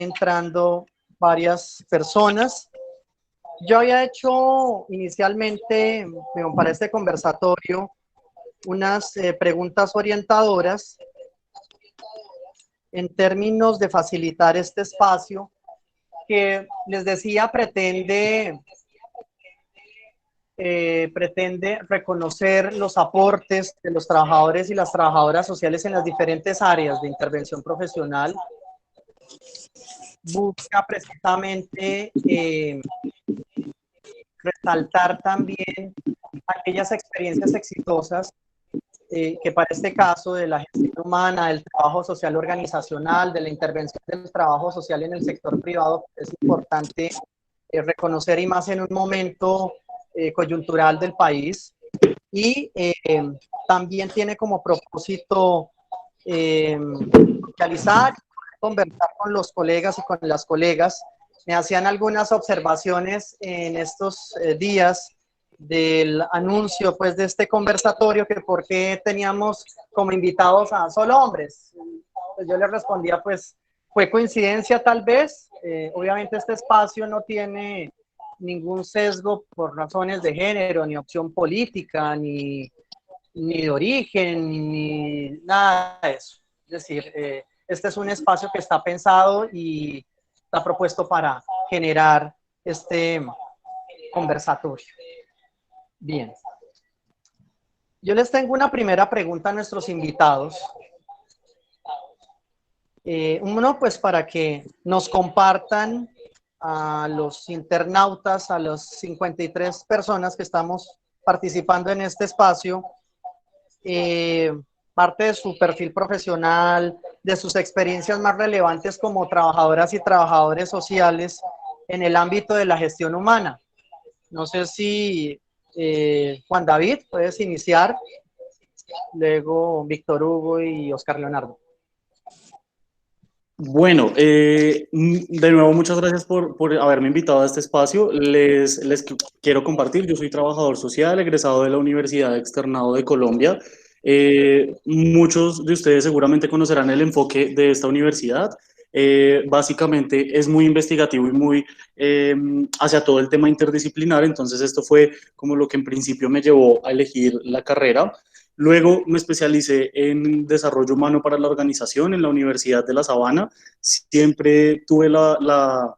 entrando varias personas. Yo había hecho inicialmente, para este conversatorio, unas preguntas orientadoras en términos de facilitar este espacio que les decía pretende reconocer los aportes de los trabajadores y las trabajadoras sociales en las diferentes áreas de intervención profesional. Busca precisamente resaltar también aquellas experiencias exitosas que para este caso de la gestión humana, del trabajo social organizacional, de la intervención del trabajo social en el sector privado, es importante reconocer, y más en un momento coyuntural del país. Y también tiene como propósito socializar, conversar con los colegas y con las colegas. Me hacían algunas observaciones en estos días del anuncio pues de este conversatorio, que por qué teníamos como invitados a solo hombres. Pues yo les respondía, pues fue coincidencia tal vez. Obviamente este espacio no tiene ningún sesgo por razones de género, ni opción política, ni de origen, ni nada de eso. Es decir, este es un espacio que está pensado y está propuesto para generar este conversatorio. Bien. Yo les tengo una primera pregunta a nuestros invitados. Uno, pues para que nos compartan a los internautas, a las 53 personas que estamos participando en este espacio, parte de su perfil profesional, de sus experiencias más relevantes como trabajadoras y trabajadores sociales en el ámbito de la gestión humana. No sé si Juan David, puedes iniciar, luego Víctor Hugo y Oscar Leonardo. Bueno, de nuevo muchas gracias por haberme invitado a este espacio. Les quiero compartir, yo soy trabajador social, egresado de la Universidad Externado de Colombia. Muchos de ustedes seguramente conocerán el enfoque de esta universidad. Básicamente es muy investigativo y muy hacia todo el tema interdisciplinar, entonces esto fue como lo que en principio me llevó a elegir la carrera. Luego me especialicé en desarrollo humano para la organización en la Universidad de La Sabana. Siempre tuve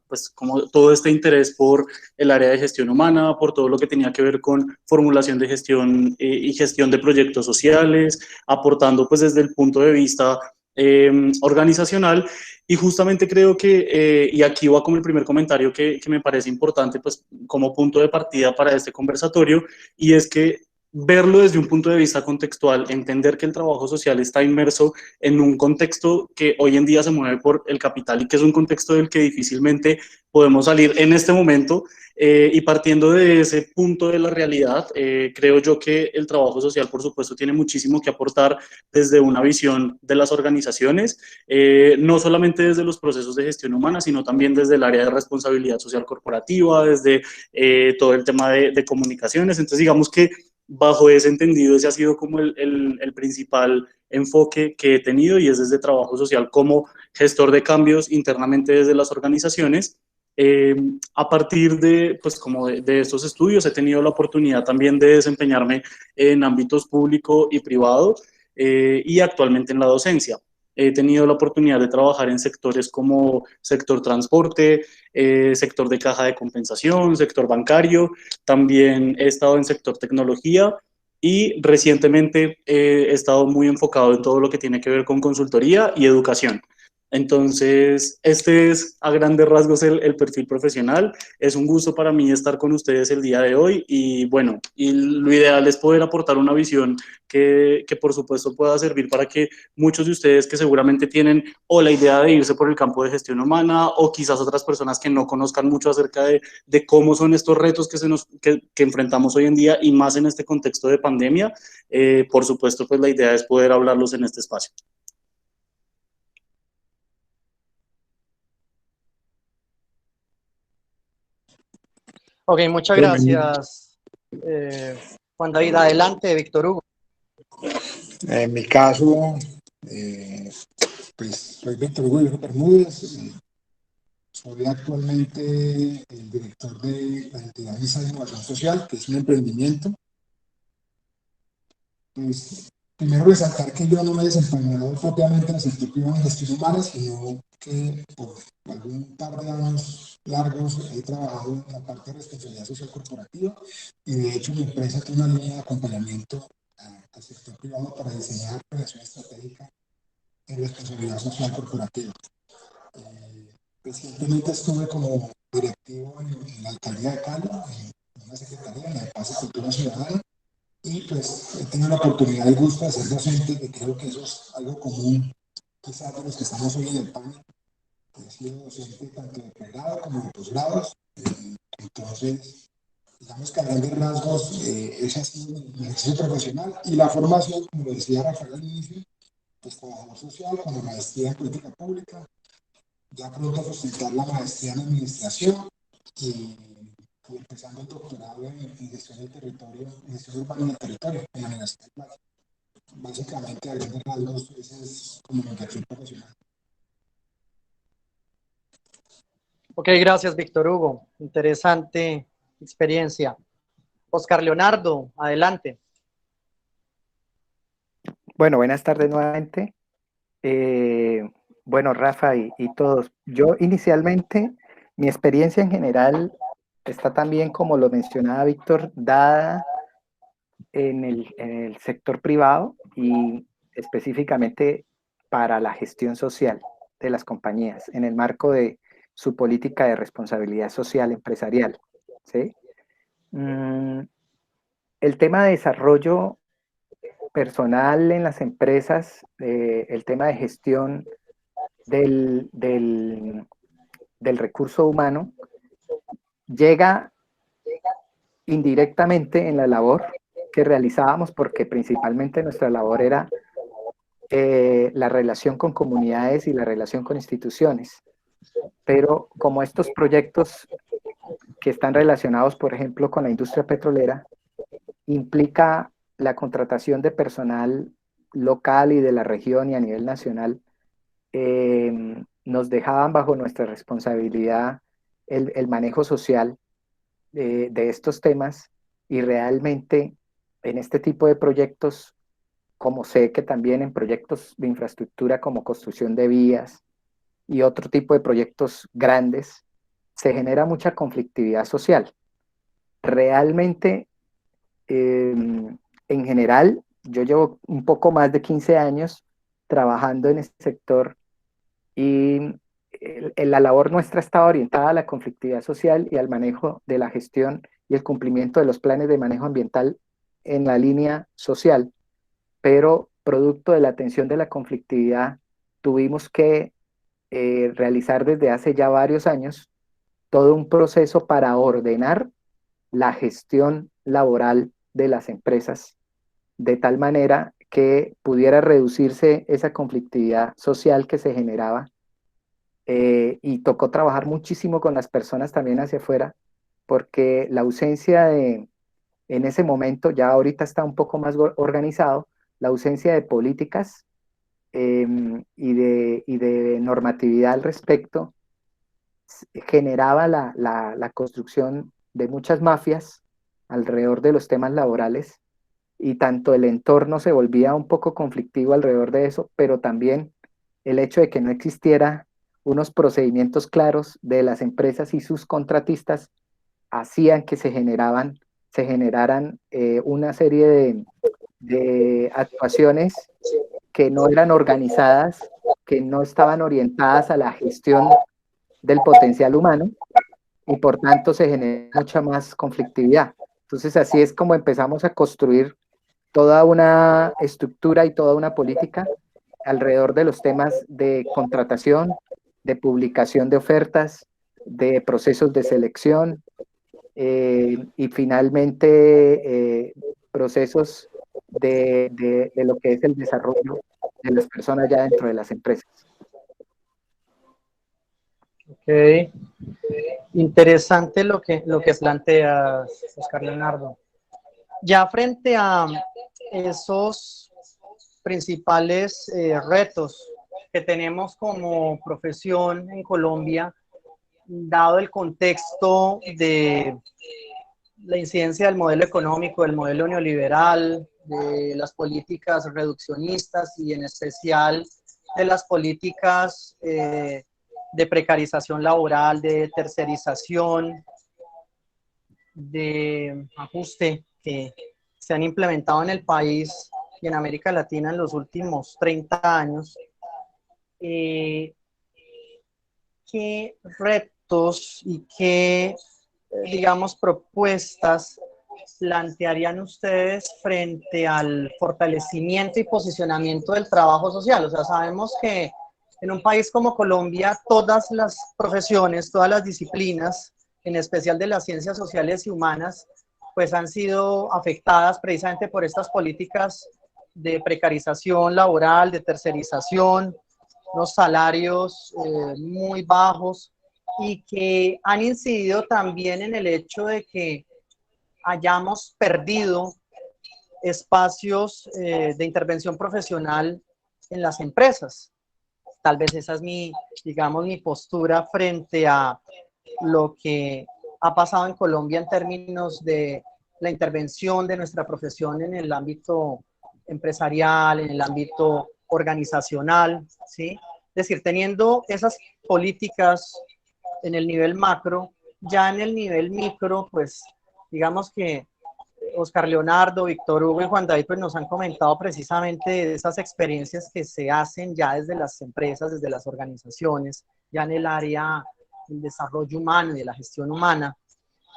pues como todo este interés por el área de gestión humana, por todo lo que tenía que ver con formulación de gestión y gestión de proyectos sociales, aportando pues desde el punto de vista organizacional. Y justamente creo que, y aquí va como el primer comentario que me parece importante pues como punto de partida para este conversatorio, y es que verlo desde un punto de vista contextual, entender que el trabajo social está inmerso en un contexto que hoy en día se mueve por el capital y que es un contexto del que difícilmente podemos salir en este momento, y partiendo de ese punto de la realidad, creo yo que el trabajo social, por supuesto, tiene muchísimo que aportar desde una visión de las organizaciones, no solamente desde los procesos de gestión humana, sino también desde el área de responsabilidad social corporativa, desde todo el tema de comunicaciones. Entonces, digamos que bajo ese entendido, ese ha sido como el principal enfoque que he tenido, y es desde trabajo social como gestor de cambios internamente desde las organizaciones. A partir de, pues como de estos estudios he tenido la oportunidad también de desempeñarme en ámbitos público y privado, y actualmente en la docencia. He tenido la oportunidad de trabajar en sectores como sector transporte, sector de caja de compensación, sector bancario. También he estado en sector tecnología y recientemente he estado muy enfocado en todo lo que tiene que ver con consultoría y educación. Entonces, este es a grandes rasgos el perfil profesional. Es un gusto para mí estar con ustedes el día de hoy, y bueno, y lo ideal es poder aportar una visión que por supuesto pueda servir para que muchos de ustedes que seguramente tienen o la idea de irse por el campo de gestión humana, o quizás otras personas que no conozcan mucho acerca de cómo son estos retos que enfrentamos hoy en día, y más en este contexto de pandemia, por supuesto, pues la idea es poder hablarlos en este espacio. Ok, muchas gracias, Juan David. Adelante, Víctor Hugo. En mi caso, pues soy Víctor Hugo Bermúdez, Soy actualmente el director de la entidad Visa de Innovación Social, que es un emprendimiento. Pues, primero resaltar que yo no me he desempeñado propiamente en el sector privado en gestión humana, sino que por algún par de años largos he trabajado en la parte de responsabilidad social corporativa y de hecho mi empresa tiene una línea de acompañamiento al sector privado para diseñar planeación estratégica en responsabilidad social corporativa. Recientemente estuve como directivo en la alcaldía de Cali, en una secretaría, en la de Paz y Cultura Ciudadana, y pues he tenido la oportunidad y el gusto de ser docente, que creo que eso es algo común, quizás de los que estamos hoy en el panel. He sido docente tanto de pregrado como de posgrados, entonces, digamos que a grandes rasgos, ese ha sido mi ejercicio profesional y la formación, como lo decía Rafael al inicio, pues trabajador social con la maestría en política pública, ya pronto a sustentar la maestría en administración y empezando el doctorado en gestión del territorio, en gestión urbana en el territorio, en la Universidad de Plata. Básicamente, a grandes rasgos, ese es como mi perfil profesional. Ok, gracias, Víctor Hugo. Interesante experiencia. Oscar Leonardo, adelante. Bueno, buenas tardes nuevamente. Bueno, Rafa y todos. Yo inicialmente, mi experiencia en general está también, como lo mencionaba Víctor, dada en el sector privado y específicamente para la gestión social de las compañías, en el marco de su política de responsabilidad social empresarial, ¿sí? El tema de desarrollo personal en las empresas, el tema de gestión del recurso humano, llega indirectamente en la labor que realizábamos, porque principalmente nuestra labor era la relación con comunidades y la relación con instituciones. Pero como estos proyectos que están relacionados, por ejemplo, con la industria petrolera, implica la contratación de personal local y de la región y a nivel nacional, nos dejaban bajo nuestra responsabilidad el manejo social de estos temas, y realmente en este tipo de proyectos, como sé que también en proyectos de infraestructura como construcción de vías y otro tipo de proyectos grandes, se genera mucha conflictividad social. Realmente, en general, yo llevo un poco más de 15 años trabajando en este sector y la labor nuestra estaba orientada a la conflictividad social y al manejo de la gestión y el cumplimiento de los planes de manejo ambiental en la línea social, pero producto de la atención de la conflictividad tuvimos que realizar desde hace ya varios años todo un proceso para ordenar la gestión laboral de las empresas de tal manera que pudiera reducirse esa conflictividad social que se generaba, y tocó trabajar muchísimo con las personas también hacia afuera, porque la ausencia en ese momento, ya ahorita está un poco más organizado, la ausencia de políticas y de normatividad al respecto generaba la construcción de muchas mafias alrededor de los temas laborales, y tanto el entorno se volvía un poco conflictivo alrededor de eso, pero también el hecho de que no existiera unos procedimientos claros de las empresas y sus contratistas hacían que se generaran una serie de actuaciones que no eran organizadas, que no estaban orientadas a la gestión del potencial humano, y por tanto se genera mucha más conflictividad. Entonces así es como empezamos a construir toda una estructura y toda una política alrededor de los temas de contratación, de publicación de ofertas, de procesos de selección, y finalmente procesos de lo que es el desarrollo de las personas ya dentro de las empresas. Ok. Interesante lo que planteas, Oscar Leonardo. Ya frente a esos principales retos que tenemos como profesión en Colombia, dado el contexto de la incidencia del modelo económico, del modelo neoliberal, de las políticas reduccionistas y en especial de las políticas de precarización laboral, de tercerización, de ajuste que se han implementado en el país y en América Latina en los últimos 30 años, ¿qué retos y qué, digamos, propuestas plantearían ustedes frente al fortalecimiento y posicionamiento del trabajo social? O sea, sabemos que en un país como Colombia, todas las profesiones, todas las disciplinas, en especial de las ciencias sociales y humanas, pues han sido afectadas precisamente por estas políticas de precarización laboral, de tercerización, unos salarios muy bajos y que han incidido también en el hecho de que hayamos perdido espacios de intervención profesional en las empresas. Tal vez esa es digamos, mi postura frente a lo que ha pasado en Colombia en términos de la intervención de nuestra profesión en el ámbito empresarial, en el ámbito organizacional, ¿sí? Es decir, teniendo esas políticas en el nivel macro, ya en el nivel micro, pues digamos que Oscar Leonardo, Víctor Hugo y Juan David pues, nos han comentado precisamente de esas experiencias que se hacen ya desde las empresas, desde las organizaciones, ya en el área del desarrollo humano y de la gestión humana.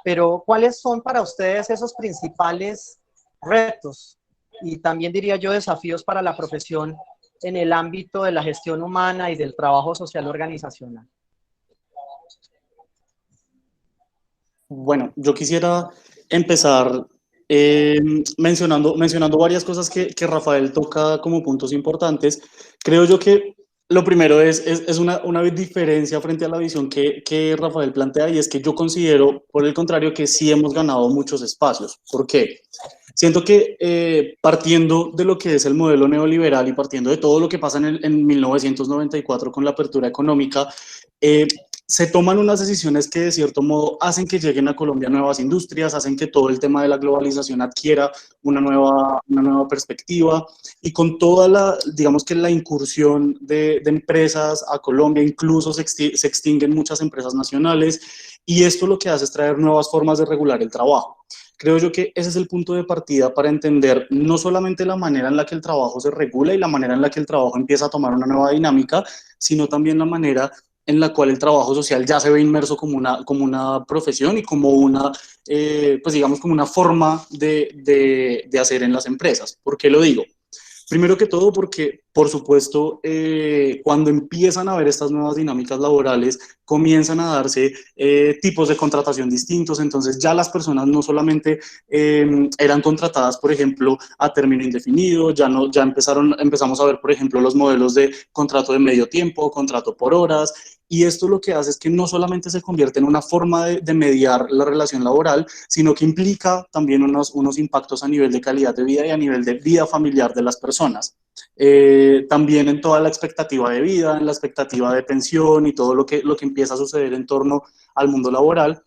Pero, ¿cuáles son para ustedes esos principales retos y también diría yo desafíos para la profesión en el ámbito de la gestión humana y del trabajo social organizacional? Bueno, yo quisiera empezar mencionando varias cosas que Rafael toca como puntos importantes. Creo yo que lo primero es una diferencia frente a la visión que Rafael plantea, y es que yo considero, por el contrario, que sí hemos ganado muchos espacios. ¿Por qué? Siento que partiendo de lo que es el modelo neoliberal y partiendo de todo lo que pasa en 1994 con la apertura económica, se toman unas decisiones que de cierto modo hacen que lleguen a Colombia nuevas industrias, hacen que todo el tema de la globalización adquiera una nueva perspectiva, y con toda digamos que la incursión de empresas a Colombia, incluso se extinguen muchas empresas nacionales, y esto lo que hace es traer nuevas formas de regular el trabajo. Creo yo que ese es el punto de partida para entender no solamente la manera en la que el trabajo se regula y la manera en la que el trabajo empieza a tomar una nueva dinámica, sino también la manera en la cual el trabajo social ya se ve inmerso como una profesión y como pues digamos, como una forma de hacer en las empresas. ¿Por qué lo digo? Primero que todo porque, por supuesto, cuando empiezan a haber estas nuevas dinámicas laborales, comienzan a darse tipos de contratación distintos. Entonces ya las personas no solamente eran contratadas, por ejemplo, a término indefinido, ya empezamos a ver, por ejemplo, los modelos de contrato de medio tiempo, contrato por horas, y esto lo que hace es que no solamente se convierte en una forma de mediar la relación laboral, sino que implica también unos impactos a nivel de calidad de vida y a nivel de vida familiar de las personas. También en toda la expectativa de vida, en la expectativa de pensión y todo lo que empieza a suceder en torno al mundo laboral.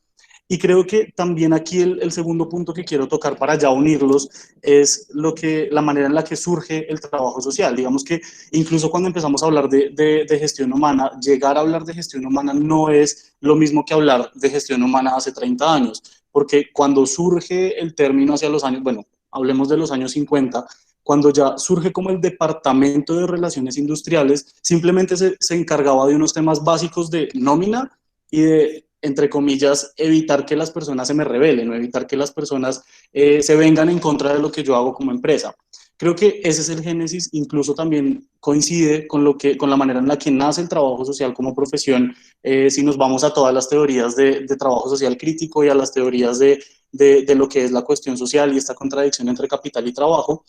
Y creo que también aquí el segundo punto que quiero tocar para ya unirlos es la manera en la que surge el trabajo social. Digamos que incluso cuando empezamos a hablar de gestión humana, llegar a hablar de gestión humana no es lo mismo que hablar de gestión humana hace 30 años, porque cuando surge el término hacia los años, bueno, hablemos de los años 50, cuando ya surge como el Departamento de Relaciones Industriales, simplemente se encargaba de unos temas básicos de nómina y de, entre comillas, evitar que las personas se me rebelen o evitar que las personas se vengan en contra de lo que yo hago como empresa. Creo que ese es el génesis, incluso también coincide con la manera en la que nace el trabajo social como profesión, si nos vamos a todas las teorías de trabajo social crítico y a las teorías de lo que es la cuestión social y esta contradicción entre capital y trabajo.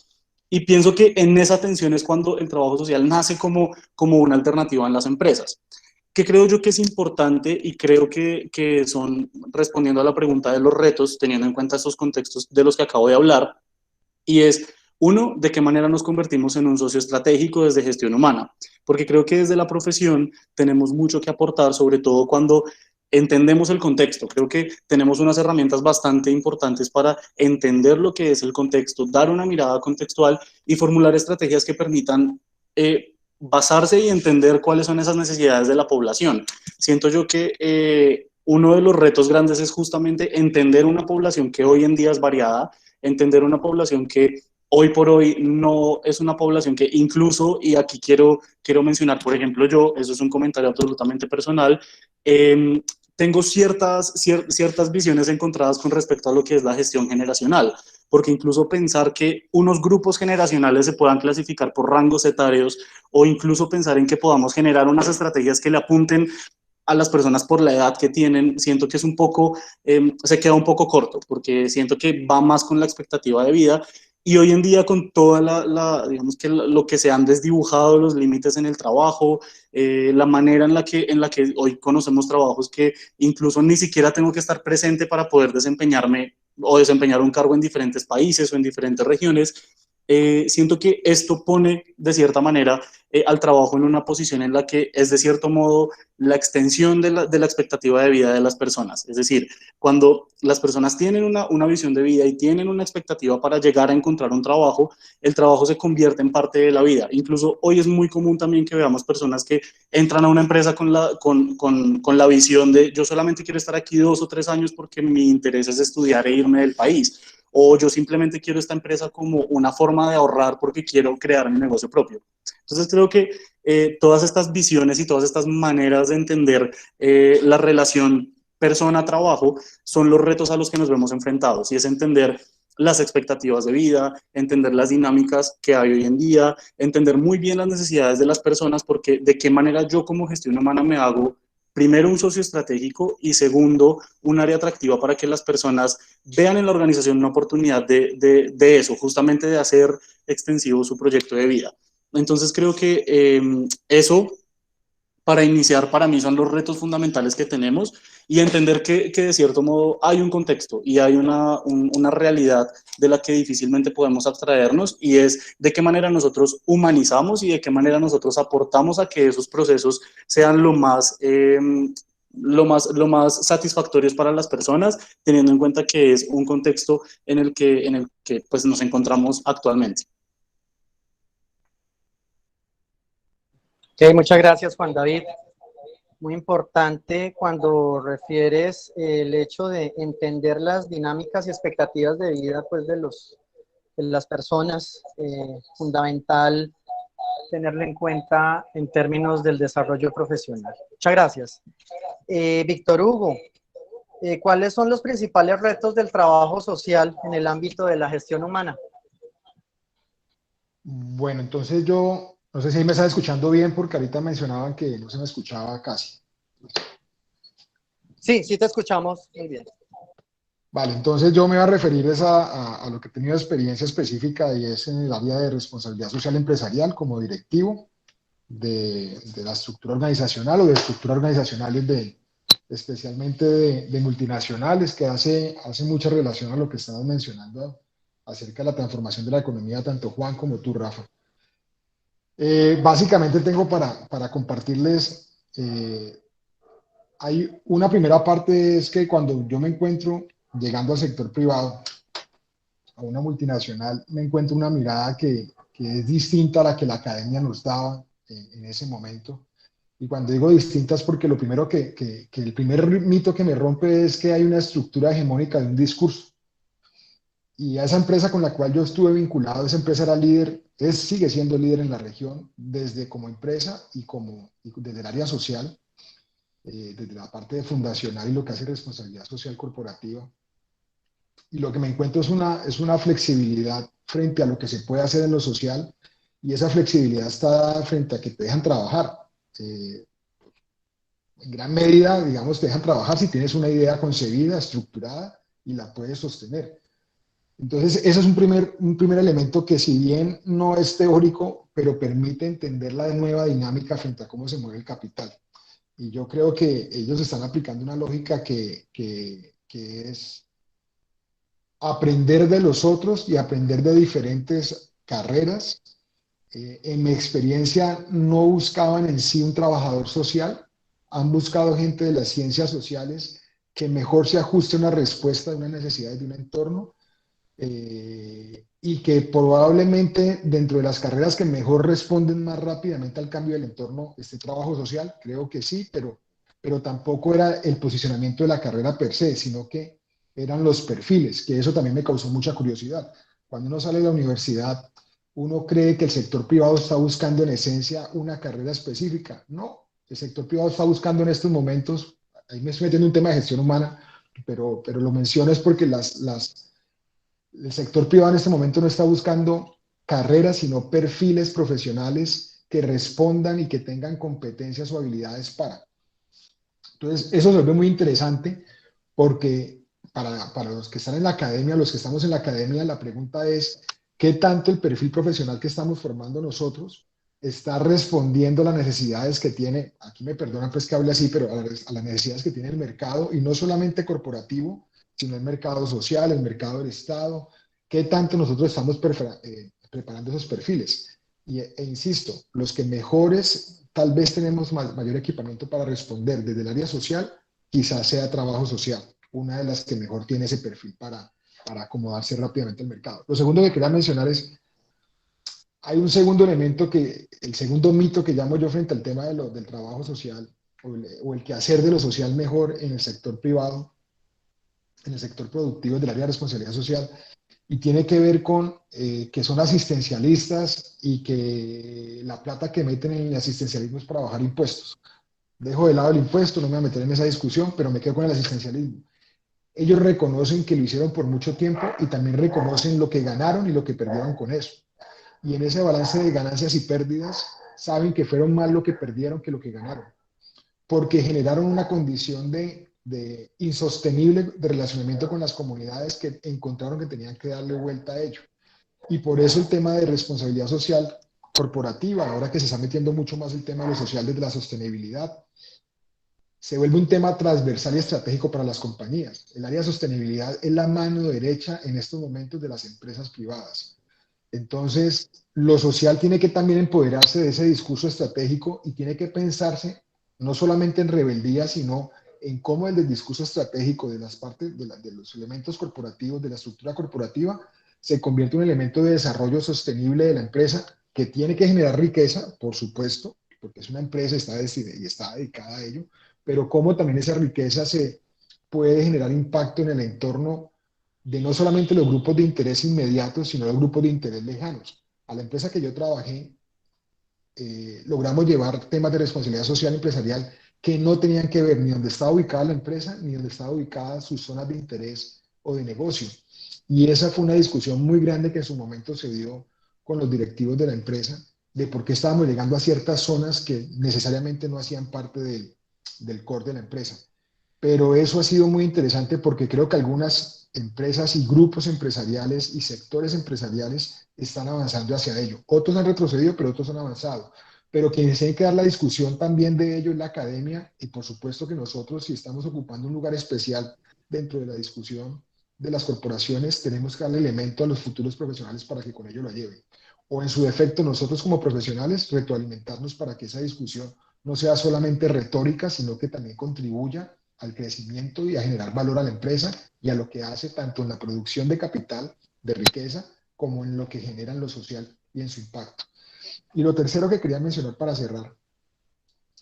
Y pienso que en esa tensión es cuando el trabajo social nace como una alternativa en las empresas. Que creo yo que es importante y creo que son, respondiendo a la pregunta de los retos, teniendo en cuenta estos contextos de los que acabo de hablar, y es, uno, de qué manera nos convertimos en un socio estratégico desde gestión humana, porque creo que desde la profesión tenemos mucho que aportar, sobre todo cuando entendemos el contexto. Creo que tenemos unas herramientas bastante importantes para entender lo que es el contexto, dar una mirada contextual y formular estrategias que permitan basarse y entender cuáles son esas necesidades de la población. Siento yo que uno de los retos grandes es justamente entender una población que hoy en día es variada, entender una población que hoy por hoy no es una población que incluso, y aquí quiero mencionar, por ejemplo, yo, eso es un comentario absolutamente personal, tengo ciertas visiones encontradas con respecto a lo que es la gestión generacional, porque incluso pensar que unos grupos generacionales se puedan clasificar por rangos etarios o incluso pensar en que podamos generar unas estrategias que le apunten a las personas por la edad que tienen, siento que es un poco, se queda un poco corto, porque siento que va más con la expectativa de vida. Y hoy en día con toda digamos que lo que se han desdibujado los límites en el trabajo, la manera en la que hoy conocemos trabajos que incluso ni siquiera tengo que estar presente para poder desempeñarme o desempeñar un cargo en diferentes países o en diferentes regiones, siento que esto pone de cierta manera al trabajo en una posición en la que es de cierto modo la extensión de la expectativa de vida de las personas. Es decir, cuando las personas tienen una visión de vida y tienen una expectativa para llegar a encontrar un trabajo, el trabajo se convierte en parte de la vida. Incluso hoy es muy común también que veamos personas que entran a una empresa con la visión de yo solamente quiero estar aquí 2 o 3 años porque mi interés es estudiar e irme del país, o yo simplemente quiero esta empresa como una forma de ahorrar porque quiero crear mi negocio propio. Entonces creo que todas estas visiones y todas estas maneras de entender la relación persona-trabajo son los retos a los que nos vemos enfrentados, y es entender las expectativas de vida, entender las dinámicas que hay hoy en día, entender muy bien las necesidades de las personas, porque de qué manera yo como gestión humana me hago primero un socio estratégico y segundo un área atractiva para que las personas vean en la organización una oportunidad de eso, justamente de hacer extensivo su proyecto de vida. Entonces creo que eso para iniciar para mí son los retos fundamentales que tenemos, y entender que de cierto modo hay un contexto y hay una realidad de la que difícilmente podemos abstraernos, y es de qué manera nosotros humanizamos y de qué manera nosotros aportamos a que esos procesos sean lo más satisfactorios para las personas, teniendo en cuenta que es un contexto en el que pues, nos encontramos actualmente. Ok, muchas gracias, Juan David. Muy importante cuando refieres el hecho de entender las dinámicas y expectativas de vida pues, de las personas, fundamental tenerlo en cuenta en términos del desarrollo profesional. Muchas gracias. Víctor Hugo, ¿cuáles son los principales retos del trabajo social en el ámbito de la gestión humana? Bueno, entonces yo no sé si me están escuchando bien porque ahorita mencionaban que no se me escuchaba casi. Sí, sí te escuchamos muy bien. Vale, entonces yo me voy a referir a lo que he tenido experiencia específica, y es en el área de responsabilidad social empresarial como directivo de la estructura organizacional o de estructuras organizacionales especialmente de multinacionales, que hace mucha relación a lo que estamos mencionando acerca de la transformación de la economía, tanto Juan como tú, Rafa. Básicamente tengo para compartirles, hay una primera parte, es que cuando yo me encuentro llegando al sector privado, a una multinacional, me encuentro una mirada que es distinta a la que la academia nos daba en ese momento. Y cuando digo distinta es porque lo primero que el primer mito que me rompe es que hay una estructura hegemónica de un discurso. Y a esa empresa con la cual yo estuve vinculado, esa empresa era líder, sigue siendo líder en la región, desde como empresa y desde el área social, desde la parte de fundacional y lo que hace responsabilidad social corporativa. Y lo que me encuentro es una flexibilidad frente a lo que se puede hacer en lo social, y esa flexibilidad está frente a que te dejan trabajar. En gran medida, digamos, te dejan trabajar si tienes una idea concebida, estructurada y la puedes sostener. Entonces, ese es un primer elemento que, si bien no es teórico, pero permite entender la nueva dinámica frente a cómo se mueve el capital. Y yo creo que ellos están aplicando una lógica que es aprender de los otros y aprender de diferentes carreras. En mi experiencia, no buscaban en sí un trabajador social, han buscado gente de las ciencias sociales que mejor se ajuste a una respuesta de una necesidad de un entorno, y que probablemente dentro de las carreras que mejor responden más rápidamente al cambio del entorno esté trabajo social, creo que sí, pero tampoco era el posicionamiento de la carrera per se, sino que eran los perfiles, que eso también me causó mucha curiosidad. Cuando uno sale de la universidad, uno cree que el sector privado está buscando en esencia una carrera específica. No, el sector privado está buscando en estos momentos, ahí me estoy metiendo en un tema de gestión humana, pero lo menciono es porque el sector privado en este momento no está buscando carreras, sino perfiles profesionales que respondan y que tengan competencias o habilidades para. Entonces, eso se vuelve muy interesante porque para los que están en la academia, los que estamos en la academia, la pregunta es, ¿qué tanto el perfil profesional que estamos formando nosotros está respondiendo a las necesidades que tiene, aquí me perdonan pues que hable así, pero a las necesidades que tiene el mercado, y no solamente corporativo, sino el mercado social, el mercado del Estado? ¿Qué tanto nosotros estamos preparando esos perfiles? Insisto, los que mejores, tal vez tenemos mayor equipamiento para responder desde el área social, quizás sea trabajo social, una de las que mejor tiene ese perfil para acomodarse rápidamente al mercado. Lo segundo que quería mencionar es, hay un segundo elemento el segundo mito que llamo yo frente al tema del trabajo social, o el quehacer de lo social mejor en el sector privado, en el sector productivo del área de responsabilidad social, y tiene que ver con que son asistencialistas y que la plata que meten en el asistencialismo es para bajar impuestos. Dejo de lado el impuesto, no me voy a meter en esa discusión, pero me quedo con el asistencialismo. Ellos reconocen que lo hicieron por mucho tiempo y también reconocen lo que ganaron y lo que perdieron con eso. Y en ese balance de ganancias y pérdidas, saben que fueron más lo que perdieron que lo que ganaron, porque generaron una condición de insostenible de relacionamiento con las comunidades que encontraron que tenían que darle vuelta a ello. Y por eso el tema de responsabilidad social corporativa, ahora que se está metiendo mucho más el tema de lo social desde la sostenibilidad, se vuelve un tema transversal y estratégico para las compañías. El área de sostenibilidad es la mano derecha en estos momentos de las empresas privadas. Entonces, lo social tiene que también empoderarse de ese discurso estratégico y tiene que pensarse no solamente en rebeldía, sino en cómo el discurso estratégico de las partes, de los elementos corporativos, de la estructura corporativa, se convierte en un elemento de desarrollo sostenible de la empresa que tiene que generar riqueza, por supuesto, porque es una empresa y está dedicada a ello, pero cómo también esa riqueza se puede generar impacto en el entorno de no solamente los grupos de interés inmediatos, sino los grupos de interés lejanos. A la empresa que yo trabajé, logramos llevar temas de responsabilidad social empresarial que no tenían que ver ni dónde estaba ubicada la empresa, ni dónde estaba ubicada sus zonas de interés o de negocio. Y esa fue una discusión muy grande que en su momento se dio con los directivos de la empresa, de por qué estábamos llegando a ciertas zonas que necesariamente no hacían parte del core de la empresa. Pero eso ha sido muy interesante porque creo que algunas empresas y grupos empresariales y sectores empresariales están avanzando hacia ello. Otros han retrocedido, pero otros han avanzado. Pero quienes tienen que dar la discusión también de ello es la academia, y por supuesto que nosotros, si estamos ocupando un lugar especial dentro de la discusión de las corporaciones, tenemos que darle elemento a los futuros profesionales para que con ello la lleven. O en su defecto, nosotros como profesionales, retroalimentarnos para que esa discusión no sea solamente retórica, sino que también contribuya al crecimiento y a generar valor a la empresa y a lo que hace tanto en la producción de capital, de riqueza, como en lo que genera en lo social y en su impacto. Y lo tercero que quería mencionar para cerrar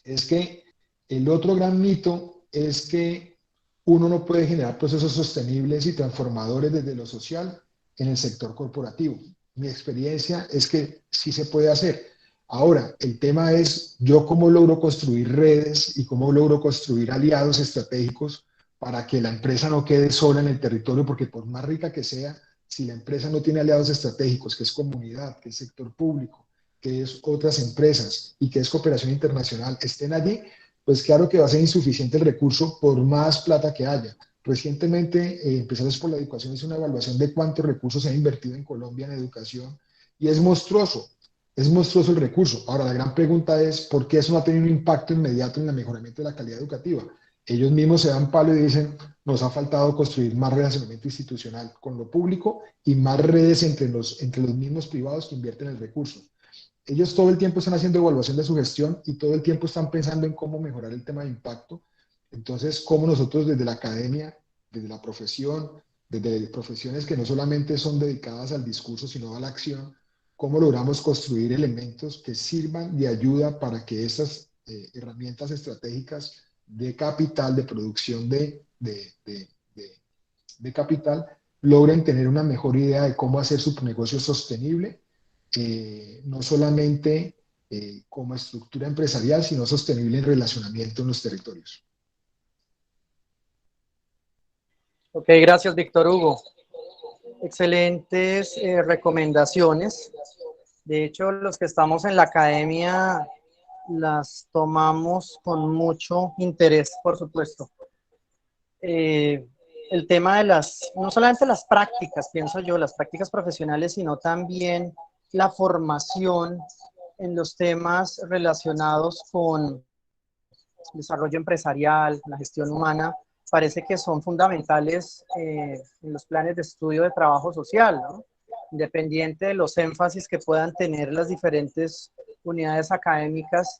es que el otro gran mito es que uno no puede generar procesos sostenibles y transformadores desde lo social en el sector corporativo. Mi experiencia es que sí se puede hacer. Ahora, el tema es yo cómo logro construir redes y cómo logro construir aliados estratégicos para que la empresa no quede sola en el territorio, porque por más rica que sea, si la empresa no tiene aliados estratégicos, que es comunidad, que es sector público, que es otras empresas y que es cooperación internacional, estén allí, pues claro que va a ser insuficiente el recurso por más plata que haya. Recientemente, Empresarios por la Educación hizo una evaluación de cuántos recursos se han invertido en Colombia en educación y es monstruoso el recurso. Ahora, la gran pregunta es, ¿por qué eso no ha tenido un impacto inmediato en el mejoramiento de la calidad educativa? Ellos mismos se dan palo y dicen, nos ha faltado construir más relacionamiento institucional con lo público y más redes entre los mismos privados que invierten el recurso. ellos todo el tiempo están haciendo evaluación de su gestión y todo el tiempo están pensando en cómo mejorar el tema de impacto. Entonces, cómo nosotros desde la academia, desde la profesión, desde profesiones que no solamente son dedicadas al discurso, sino a la acción, cómo logramos construir elementos que sirvan de ayuda para que esas herramientas estratégicas de capital, de producción de capital, logren tener una mejor idea de cómo hacer su negocio sostenible, no solamente como estructura empresarial, sino sostenible en relacionamiento en los territorios. Ok, gracias, Víctor Hugo. Excelentes recomendaciones. De hecho, los que estamos en la academia las tomamos con mucho interés, por supuesto. El tema de no solamente las prácticas, pienso yo, las prácticas profesionales, sino también la formación en los temas relacionados con desarrollo empresarial, la gestión humana, parece que son fundamentales en los planes de estudio de trabajo social, ¿no? Independiente de los énfasis que puedan tener las diferentes unidades académicas,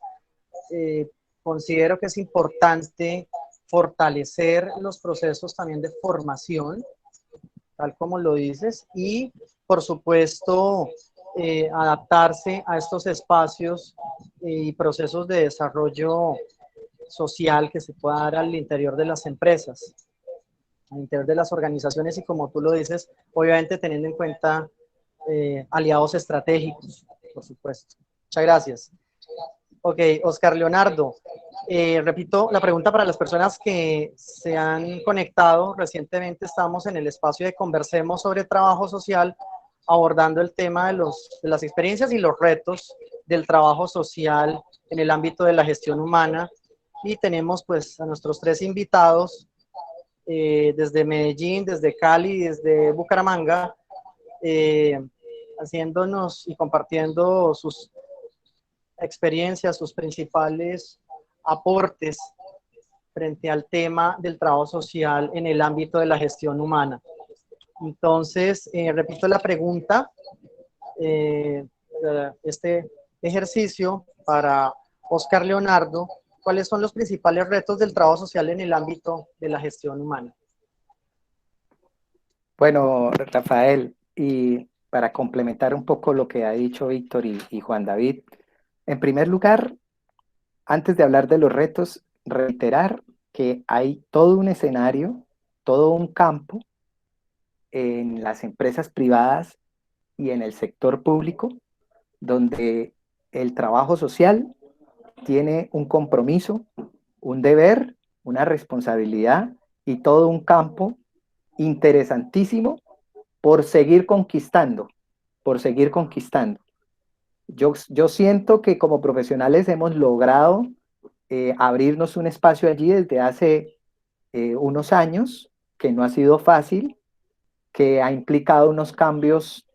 considero que es importante fortalecer los procesos también de formación, tal como lo dices, y por supuesto adaptarse a estos espacios y procesos de desarrollo social que se pueda dar al interior de las empresas, al interior de las organizaciones y, como tú lo dices, obviamente teniendo en cuenta aliados estratégicos, por supuesto. Muchas gracias. Ok, Oscar Leonardo, repito la pregunta para las personas que se han conectado. Recientemente estamos en el espacio de Conversemos sobre Trabajo Social, abordando el tema de las experiencias y los retos del trabajo social en el ámbito de la gestión humana. Y tenemos pues a nuestros tres invitados desde Medellín, desde Cali, desde Bucaramanga, haciéndonos y compartiendo sus experiencias, sus principales aportes frente al tema del trabajo social en el ámbito de la gestión humana. Entonces, repito la pregunta, este ejercicio para Oscar Leonardo: ¿cuáles son los principales retos del trabajo social en el ámbito de la gestión humana? Bueno, Rafael, y para complementar un poco lo que ha dicho Víctor y Juan David, en primer lugar, antes de hablar de los retos, reiterar que hay todo un escenario, todo un campo en las empresas privadas y en el sector público, donde el trabajo social tiene un compromiso, un deber, una responsabilidad y todo un campo interesantísimo por seguir conquistando, por seguir conquistando. Yo siento que como profesionales hemos logrado abrirnos un espacio allí desde hace unos años, que no ha sido fácil, que ha implicado unos cambios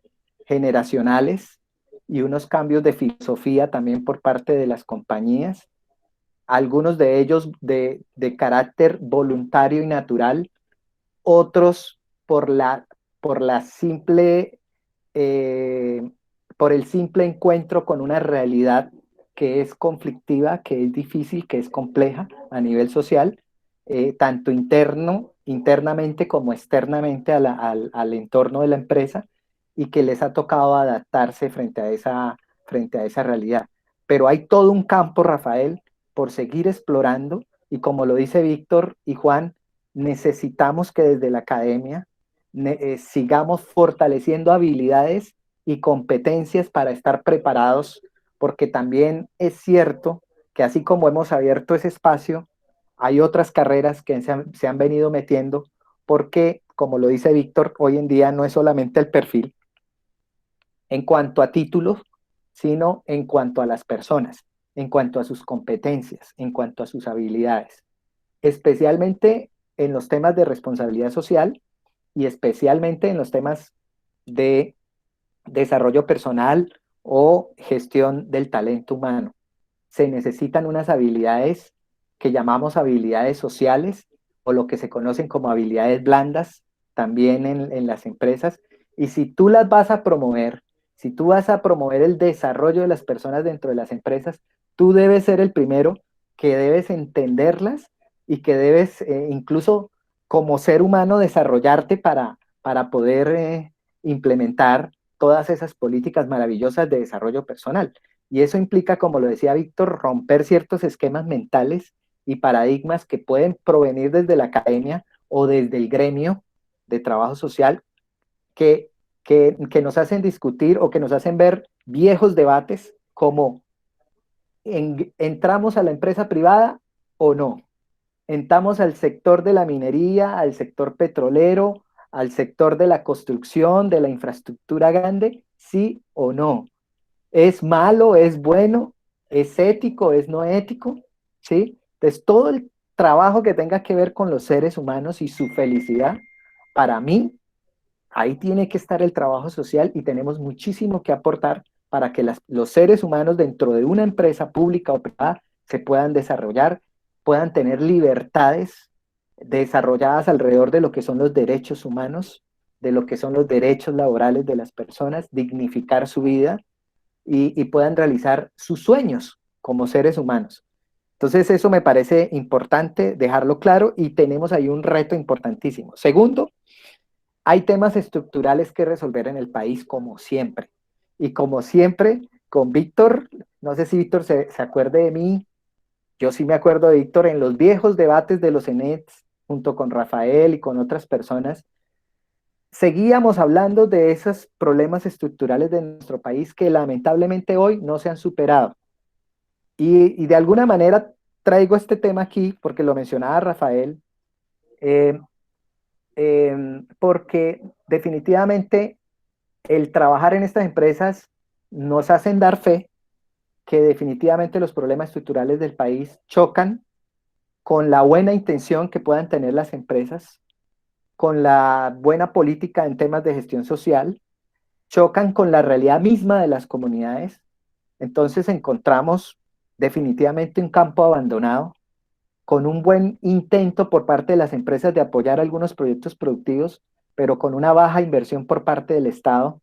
generacionales y unos cambios de filosofía también por parte de las compañías, algunos de ellos de carácter voluntario y natural, otros por la simple, por el simple encuentro con una realidad que es conflictiva, que es difícil, que es compleja a nivel social, tanto internamente como externamente al entorno de la empresa, y que les ha tocado adaptarse frente a esa realidad. Pero hay todo un campo, Rafael, por seguir explorando, y como lo dice Víctor y Juan, necesitamos que desde la academia sigamos fortaleciendo habilidades y competencias para estar preparados, porque también es cierto que así como hemos abierto ese espacio, hay otras carreras que se han venido metiendo, porque, como lo dice Víctor, hoy en día no es solamente el perfil en cuanto a títulos, sino en cuanto a las personas, en cuanto a sus competencias, en cuanto a sus habilidades, especialmente en los temas de responsabilidad social y especialmente en los temas de desarrollo personal o gestión del talento humano. Se necesitan unas habilidades que llamamos habilidades sociales, o lo que se conocen como habilidades blandas también en las empresas, y si tú las vas a promover Si tú vas a promover el desarrollo de las personas dentro de las empresas, tú debes ser el primero que debes entenderlas y que debes incluso como ser humano desarrollarte para poder implementar todas esas políticas maravillosas de desarrollo personal. Y eso implica, como lo decía Víctor, romper ciertos esquemas mentales y paradigmas que pueden provenir desde la academia o desde el gremio de trabajo social que, que nos hacen discutir o que nos hacen ver viejos debates como entramos a la empresa privada o no, entramos al sector de la minería, al sector petrolero, al sector de la construcción, de la infraestructura grande, sí o no. ¿Es malo? ¿Es bueno? ¿Es ético? ¿Es no ético? ¿Sí? Entonces, todo el trabajo que tenga que ver con los seres humanos y su felicidad, para mí, ahí tiene que estar el trabajo social y tenemos muchísimo que aportar para que los seres humanos dentro de una empresa pública o privada se puedan desarrollar, puedan tener libertades desarrolladas alrededor de lo que son los derechos humanos, de lo que son los derechos laborales de las personas, dignificar su vida y puedan realizar sus sueños como seres humanos. Entonces eso me parece importante dejarlo claro y tenemos ahí un reto importantísimo. Segundo, hay temas estructurales que resolver en el país como siempre. Y como siempre, con Víctor, no sé si Víctor se acuerde de mí, yo sí me acuerdo de Víctor en los viejos debates de los ENETs, junto con Rafael y con otras personas, seguíamos hablando de esos problemas estructurales de nuestro país que lamentablemente hoy no se han superado. Y de alguna manera traigo este tema aquí porque lo mencionaba Rafael, eh, porque definitivamente el trabajar en estas empresas nos hacen dar fe que definitivamente los problemas estructurales del país chocan con la buena intención que puedan tener las empresas, con la buena política en temas de gestión social, chocan con la realidad misma de las comunidades. Entonces encontramos definitivamente un campo abandonado, con un buen intento por parte de las empresas de apoyar algunos proyectos productivos, pero con una baja inversión por parte del Estado.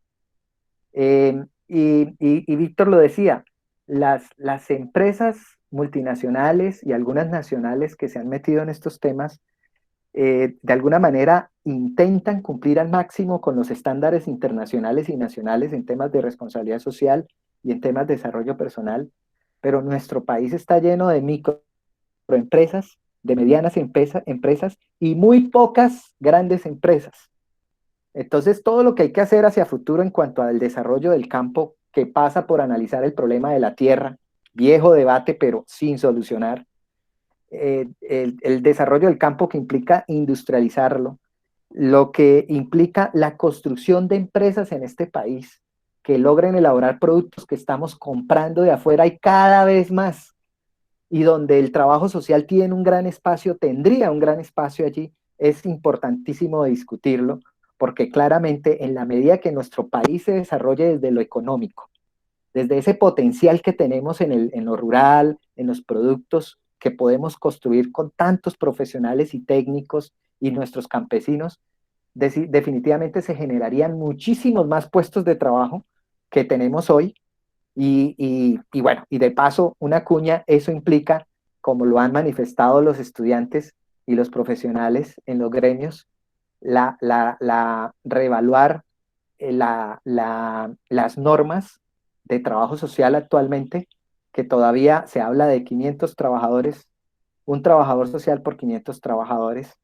Y Víctor lo decía, las empresas multinacionales y algunas nacionales que se han metido en estos temas, de alguna manera intentan cumplir al máximo con los estándares internacionales y nacionales en temas de responsabilidad social y en temas de desarrollo personal, pero nuestro país está lleno de microempresas, de medianas empresas y muy pocas grandes empresas. Entonces, todo lo que hay que hacer hacia futuro en cuanto al desarrollo del campo, que pasa por analizar el problema de la tierra, viejo debate, pero sin solucionar, el desarrollo del campo que implica industrializarlo, lo que implica la construcción de empresas en este país que logren elaborar productos que estamos comprando de afuera y cada vez más, y donde el trabajo social tiene un gran espacio, tendría un gran espacio allí, es importantísimo discutirlo, porque claramente en la medida que nuestro país se desarrolle desde lo económico, desde ese potencial que tenemos en lo rural, en los productos que podemos construir con tantos profesionales y técnicos y nuestros campesinos, definitivamente se generarían muchísimos más puestos de trabajo que tenemos hoy. Y bueno, y de paso, una cuña, eso implica, como lo han manifestado los estudiantes y los profesionales en los gremios, reevaluar las normas de trabajo social actualmente, que todavía se habla de 500 trabajadores, un trabajador social por 500 trabajadores,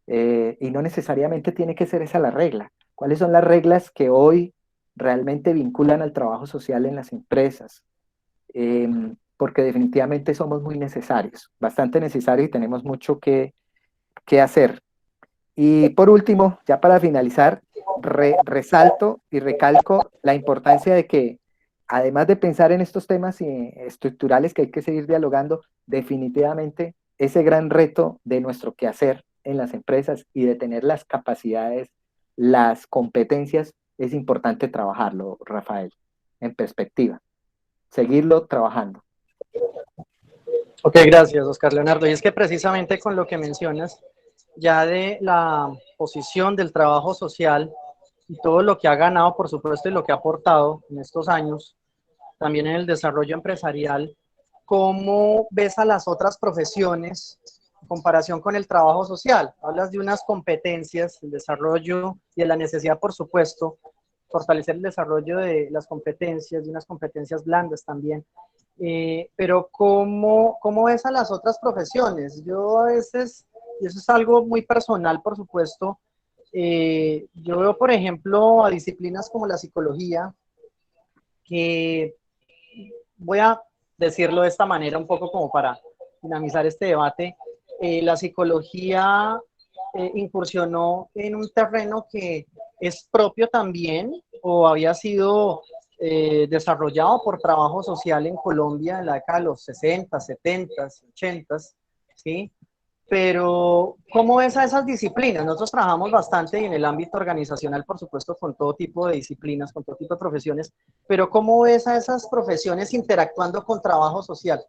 y no necesariamente tiene que ser esa la regla. ¿Cuáles son las reglas que hoy realmente vinculan al trabajo social en las empresas? Porque definitivamente somos muy necesarios, bastante necesarios y tenemos mucho que hacer. Y por último, ya para finalizar, resalto y recalco la importancia de que, además de pensar en estos temas estructurales que hay que seguir dialogando, definitivamente ese gran reto de nuestro quehacer en las empresas y de tener las capacidades, las competencias, es importante trabajarlo, Rafael, en perspectiva, seguirlo trabajando. Ok, gracias, Oscar Leonardo. Y es que precisamente con lo que mencionas, ya de la posición del trabajo social y todo lo que ha ganado, por supuesto, y lo que ha aportado en estos años, también en el desarrollo empresarial, ¿cómo ves a las otras profesiones en comparación con el trabajo social? Hablas de unas competencias, el desarrollo y de la necesidad, por supuesto, fortalecer el desarrollo de las competencias, de unas competencias blandas también. Pero ¿cómo ves a las otras profesiones? Yo a veces, y eso es algo muy personal, por supuesto, yo veo, por ejemplo, a disciplinas como la psicología, que voy a decirlo de esta manera un poco como para dinamizar este debate. La psicología incursionó en un terreno que es propio también o había sido desarrollado por trabajo social en Colombia en la década de los 60, 70, 80, ¿sí? Pero, ¿cómo ves a esas disciplinas? Nosotros trabajamos bastante en el ámbito organizacional, por supuesto, con todo tipo de disciplinas, con todo tipo de profesiones, pero ¿cómo ves a esas profesiones interactuando con trabajo social?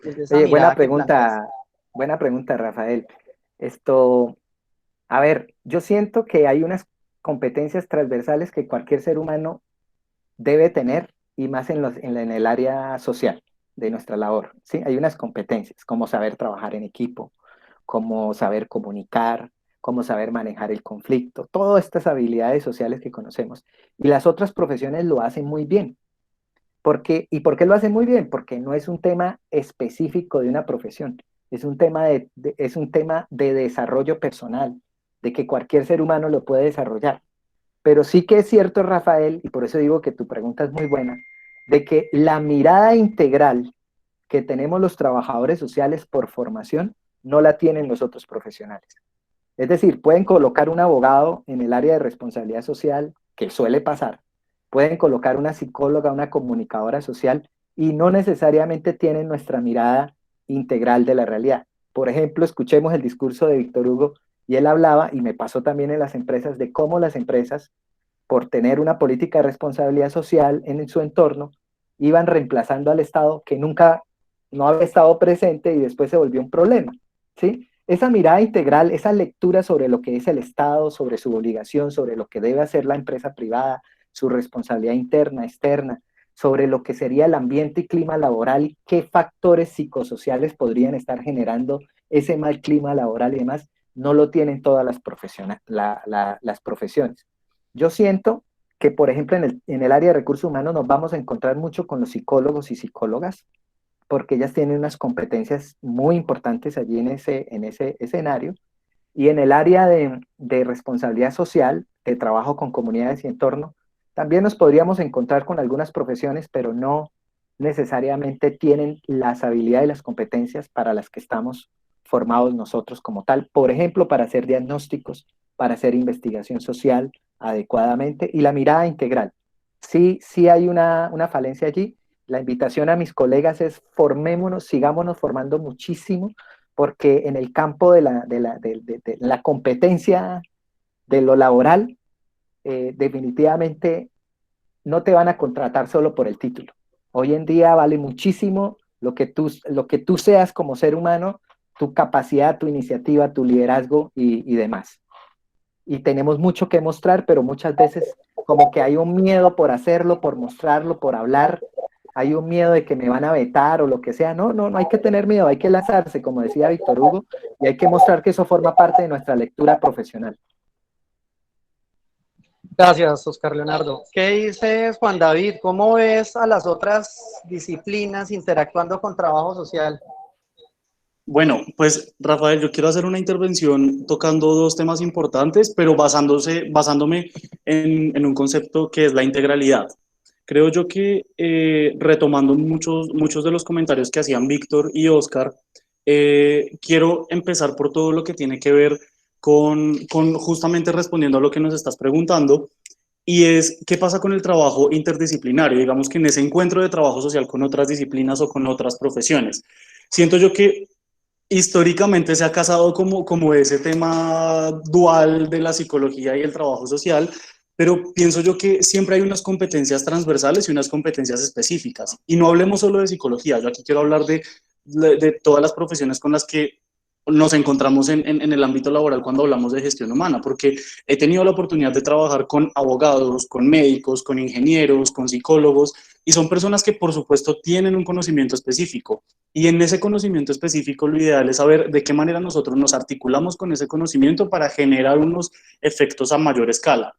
Desde esa Oye, mirada que planteas. buena pregunta, Rafael. Esto, a ver, yo siento que hay unas competencias transversales que cualquier ser humano debe tener y más en el área social de nuestra labor, ¿sí? Hay unas competencias, como saber trabajar en equipo, como saber comunicar, como saber manejar el conflicto, todas estas habilidades sociales que conocemos. Y las otras profesiones lo hacen muy bien. ¿Y por qué lo hacen muy bien? Porque no es un tema específico de una profesión, es un tema es un tema de desarrollo personal, de que cualquier ser humano lo puede desarrollar. Pero sí que es cierto, Rafael, y por eso digo que tu pregunta es muy buena, de que la mirada integral que tenemos los trabajadores sociales por formación no la tienen los otros profesionales. Es decir, pueden colocar un abogado en el área de responsabilidad social, que suele pasar, pueden colocar una psicóloga, una comunicadora social, y no necesariamente tienen nuestra mirada integral de la realidad. Por ejemplo, escuchemos el discurso de Víctor Hugo, y él hablaba, y me pasó también en las empresas, de cómo las empresas, por tener una política de responsabilidad social en su entorno, iban reemplazando al Estado que nunca no había estado presente y después se volvió un problema, ¿sí? Esa mirada integral, esa lectura sobre lo que es el Estado, sobre su obligación, sobre lo que debe hacer la empresa privada, su responsabilidad interna, externa, sobre lo que sería el ambiente y clima laboral y qué factores psicosociales podrían estar generando ese mal clima laboral y demás, no lo tienen todas las las profesiones. Yo siento que, por ejemplo, en el área de recursos humanos nos vamos a encontrar mucho con los psicólogos y psicólogas, porque ellas tienen unas competencias muy importantes allí en ese escenario. Y en el área de responsabilidad social, de trabajo con comunidades y entorno, también nos podríamos encontrar con algunas profesiones, pero no necesariamente tienen las habilidades y las competencias para las que estamos formados nosotros como tal. Por ejemplo, para hacer diagnósticos, para hacer investigación social adecuadamente y la mirada integral. Sí hay una falencia allí. La invitación a mis colegas es formémonos, sigámonos formando muchísimo, porque en el campo de la competencia de lo laboral, definitivamente no te van a contratar solo por el título. Hoy en día vale muchísimo lo que tú seas como ser humano, tu capacidad, tu iniciativa, tu liderazgo y demás. Y tenemos mucho que mostrar, pero muchas veces como que hay un miedo por hacerlo, por mostrarlo, por hablar, hay un miedo de que me van a vetar o lo que sea. No hay que tener miedo, hay que lanzarse, como decía Víctor Hugo, y hay que mostrar que eso forma parte de nuestra lectura profesional. Gracias, Oscar Leonardo. ¿Qué dices, Juan David? ¿Cómo ves a las otras disciplinas interactuando con trabajo social? Bueno, pues Rafael, yo quiero hacer una intervención tocando dos temas importantes, pero basándome en un concepto que es la integralidad. Creo yo que retomando muchos de los comentarios que hacían Víctor y Oscar, quiero empezar por todo lo que tiene que ver con justamente respondiendo a lo que nos estás preguntando, y es qué pasa con el trabajo interdisciplinario, digamos que en ese encuentro de trabajo social con otras disciplinas o con otras profesiones. Siento yo que históricamente se ha casado como ese tema dual de la psicología y el trabajo social, pero pienso yo que siempre hay unas competencias transversales y unas competencias específicas. Y no hablemos solo de psicología, yo aquí quiero hablar de todas las profesiones con las que nos encontramos en el ámbito laboral cuando hablamos de gestión humana, porque he tenido la oportunidad de trabajar con abogados, con médicos, con ingenieros, con psicólogos, y son personas que por supuesto tienen un conocimiento específico, y en ese conocimiento específico lo ideal es saber de qué manera nosotros nos articulamos con ese conocimiento para generar unos efectos a mayor escala.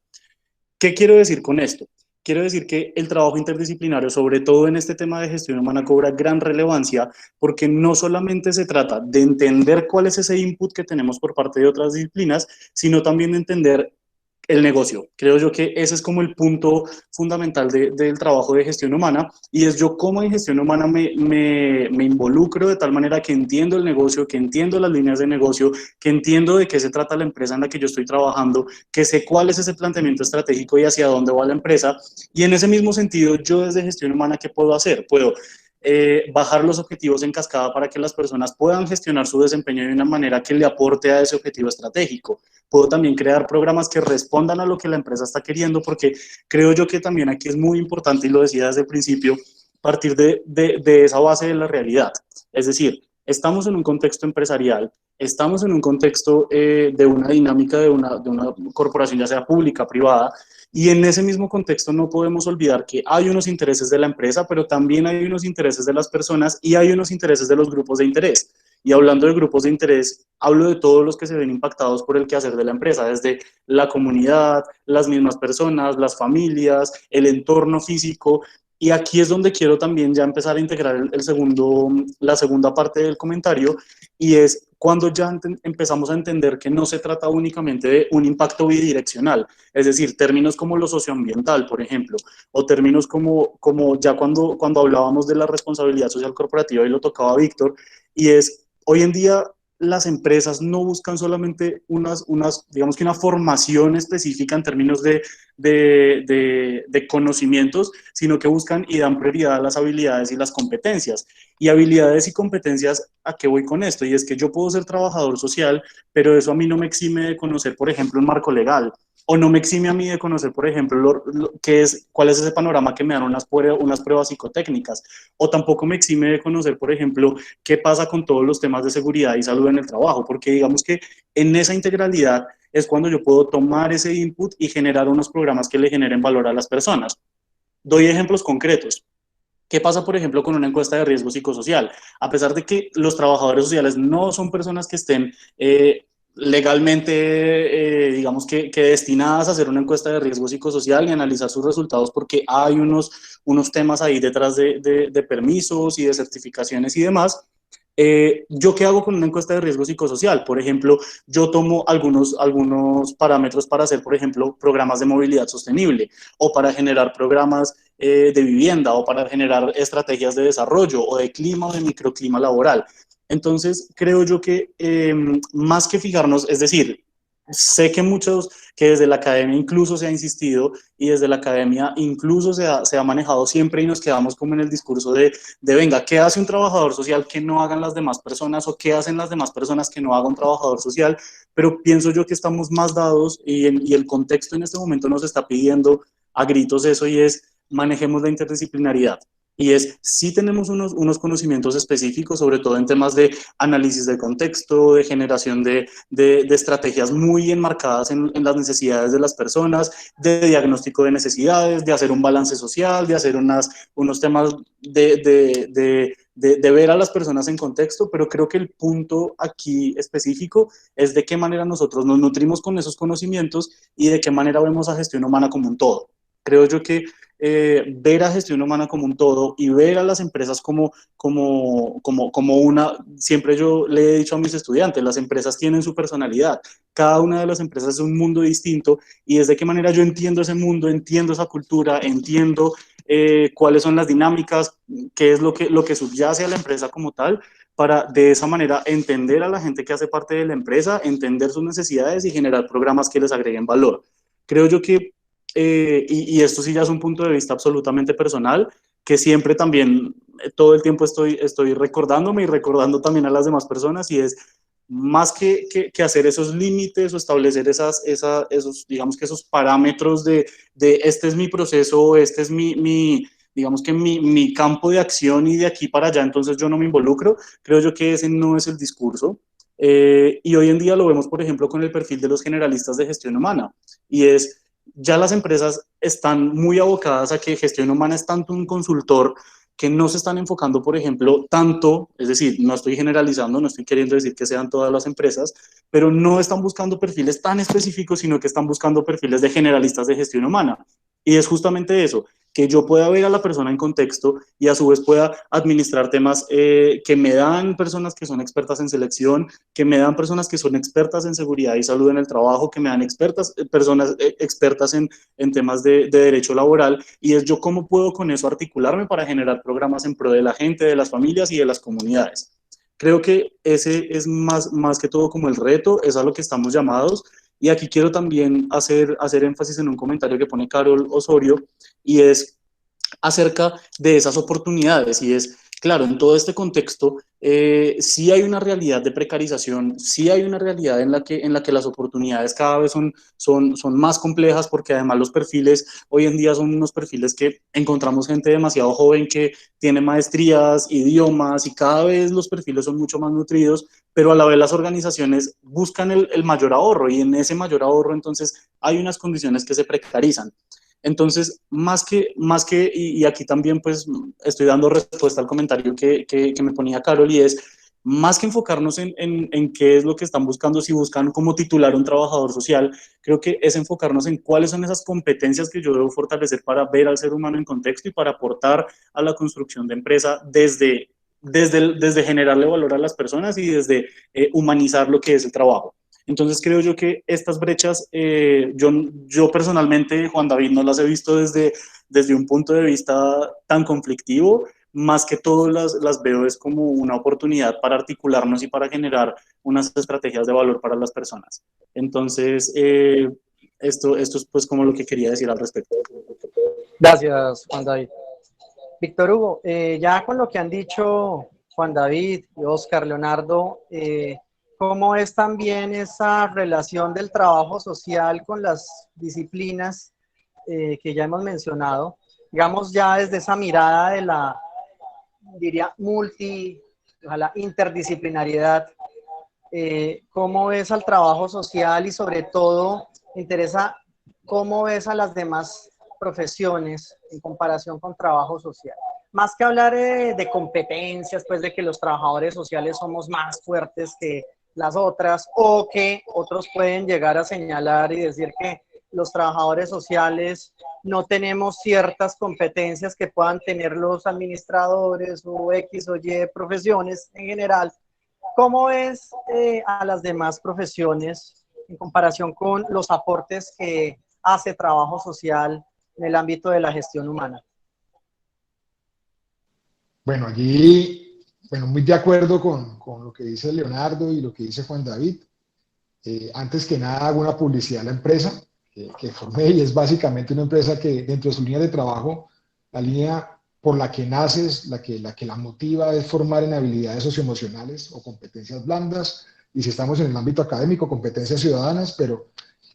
¿Qué quiero decir con esto? Quiero decir que el trabajo interdisciplinario, sobre todo en este tema de gestión humana, cobra gran relevancia porque no solamente se trata de entender cuál es ese input que tenemos por parte de otras disciplinas, sino también de entender el negocio. Creo yo que ese es como el punto fundamental del trabajo de gestión humana, y es yo cómo en gestión humana me involucro de tal manera que entiendo el negocio, que entiendo las líneas de negocio, que entiendo de qué se trata la empresa en la que yo estoy trabajando, que sé cuál es ese planteamiento estratégico y hacia dónde va la empresa. Y en ese mismo sentido, yo desde gestión humana, ¿qué puedo hacer? Puedo bajar los objetivos en cascada para que las personas puedan gestionar su desempeño de una manera que le aporte a ese objetivo estratégico. Puedo también crear programas que respondan a lo que la empresa está queriendo, porque creo yo que también aquí es muy importante, y lo decía desde el principio, partir de esa base de la realidad. Es decir, estamos en un contexto empresarial, estamos en un contexto de una dinámica de una corporación, ya sea pública, privada, y en ese mismo contexto no podemos olvidar que hay unos intereses de la empresa, pero también hay unos intereses de las personas y hay unos intereses de los grupos de interés. Y hablando de grupos de interés, hablo de todos los que se ven impactados por el quehacer de la empresa, desde la comunidad, las mismas personas, las familias, el entorno físico. Y aquí es donde quiero también ya empezar a integrar la segunda parte del comentario, y es cuando ya empezamos a entender que no se trata únicamente de un impacto bidireccional, es decir, términos como lo socioambiental, por ejemplo, o términos como ya cuando hablábamos de la responsabilidad social corporativa, y lo tocaba Víctor, y es, hoy en día las empresas no buscan solamente digamos que una formación específica en términos de conocimientos, sino que buscan y dan prioridad a las habilidades y las competencias. Y habilidades y competencias, ¿a qué voy con esto? Y es que yo puedo ser trabajador social, pero eso a mí no me exime de conocer, por ejemplo, el marco legal, o no me exime a mí de conocer, por ejemplo, cuál es ese panorama que me dan unas pruebas psicotécnicas, o tampoco me exime de conocer, por ejemplo, qué pasa con todos los temas de seguridad y salud en el trabajo, porque digamos que en esa integralidad es cuando yo puedo tomar ese input y generar unos programas que le generen valor a las personas. Doy ejemplos concretos. ¿Qué pasa, por ejemplo, con una encuesta de riesgo psicosocial? A pesar de que los trabajadores sociales no son personas que estén legalmente, digamos que destinadas a hacer una encuesta de riesgo psicosocial y analizar sus resultados, porque hay unos temas ahí detrás de permisos y de certificaciones y demás. ¿Yo qué hago con una encuesta de riesgo psicosocial? Por ejemplo, yo tomo algunos parámetros para hacer, por ejemplo, programas de movilidad sostenible, o para generar programas de vivienda, o para generar estrategias de desarrollo o de clima o de microclima laboral. Entonces, creo yo que más que fijarnos, es decir, sé que desde la academia incluso se ha insistido, y desde la academia incluso se ha manejado siempre, y nos quedamos como en el discurso de venga, ¿qué hace un trabajador social que no hagan las demás personas, o qué hacen las demás personas que no haga un trabajador social? Pero pienso yo que estamos más dados, y el contexto en este momento nos está pidiendo a gritos eso, y es manejemos la interdisciplinaridad. Y es, sí tenemos unos conocimientos específicos, sobre todo en temas de análisis de contexto, de generación de estrategias muy enmarcadas en las necesidades de las personas, de diagnóstico de necesidades, de hacer un balance social, de hacer unos temas de ver a las personas en contexto, pero creo que el punto aquí específico es de qué manera nosotros nos nutrimos con esos conocimientos y de qué manera vemos a gestión humana como un todo. Creo yo que ver a gestión humana como un todo y ver a las empresas como una, siempre yo le he dicho a mis estudiantes, las empresas tienen su personalidad, cada una de las empresas es un mundo distinto, y es de qué manera yo entiendo ese mundo, entiendo esa cultura, entiendo cuáles son las dinámicas, qué es lo que subyace a la empresa como tal, para de esa manera entender a la gente que hace parte de la empresa, entender sus necesidades y generar programas que les agreguen valor. Creo yo que y esto sí ya es un punto de vista absolutamente personal, que siempre también, todo el tiempo estoy recordándome y recordando también a las demás personas, y es más que hacer esos límites o establecer digamos que esos parámetros de este es mi proceso, este es digamos que mi campo de acción, y de aquí para allá entonces yo no me involucro. Creo yo que ese no es el discurso. Y hoy en día lo vemos, por ejemplo, con el perfil de los generalistas de gestión humana. Y es, ya las empresas están muy abocadas a que gestión humana es tanto un consultor que no se están enfocando, por ejemplo, tanto, es decir, no estoy generalizando, no estoy queriendo decir que sean todas las empresas, pero no están buscando perfiles tan específicos, sino que están buscando perfiles de generalistas de gestión humana. Y es justamente eso, que yo pueda ver a la persona en contexto y a su vez pueda administrar temas que me dan personas que son expertas en selección, que me dan personas que son expertas en seguridad y salud en el trabajo, que me dan personas expertas en temas de derecho laboral, y es yo cómo puedo con eso articularme para generar programas en pro de la gente, de las familias y de las comunidades. Creo que ese es más que todo como el reto, es a lo que estamos llamados. Y aquí quiero también hacer énfasis en un comentario que pone Carol Osorio, y es acerca de esas oportunidades. Y es, claro, en todo este contexto, sí hay una realidad de precarización, sí hay una realidad en la que las oportunidades cada vez son más complejas, porque además los perfiles hoy en día son unos perfiles que encontramos gente demasiado joven que tiene maestrías, idiomas, y cada vez los perfiles son mucho más nutridos, pero a la vez las organizaciones buscan el mayor ahorro, y en ese mayor ahorro entonces hay unas condiciones que se precarizan. Entonces, y aquí también pues estoy dando respuesta al comentario que me ponía Carol, y es, más que enfocarnos en qué es lo que están buscando, si buscan como titular un trabajador social, creo que es enfocarnos en cuáles son esas competencias que yo debo fortalecer para ver al ser humano en contexto y para aportar a la construcción de empresa desde generarle valor a las personas y desde humanizar lo que es el trabajo. Entonces creo yo que estas brechas, yo personalmente, Juan David, no las he visto desde un punto de vista tan conflictivo, más que todo las veo es como una oportunidad para articularnos y para generar unas estrategias de valor para las personas. Entonces, esto es pues como lo que quería decir al respecto. Gracias, Juan David. Víctor Hugo, ya con lo que han dicho Juan David y Oscar, Leonardo, ¿cómo es también esa relación del trabajo social con las disciplinas que ya hemos mencionado? Digamos, ya desde esa mirada de la, diría, ojalá, interdisciplinariedad, ¿cómo ves al trabajo social y sobre todo me interesa cómo ves a las demás profesiones en comparación con trabajo social? Más que hablar de competencias, pues de que los trabajadores sociales somos más fuertes que las otras, o que otros pueden llegar a señalar y decir que los trabajadores sociales no tenemos ciertas competencias que puedan tener los administradores o X o Y profesiones en general. ¿Cómo ves a las demás profesiones en comparación con los aportes que hace trabajo social en el ámbito de la gestión humana? Bueno, allí, bueno, muy de acuerdo con lo que dice Leonardo y lo que dice Juan David. Antes que nada, hago una publicidad a la empresa que formé, y es básicamente una empresa que dentro de su línea de trabajo, la línea por la que naces, la motiva es formar en habilidades socioemocionales o competencias blandas, y si estamos en el ámbito académico, competencias ciudadanas, pero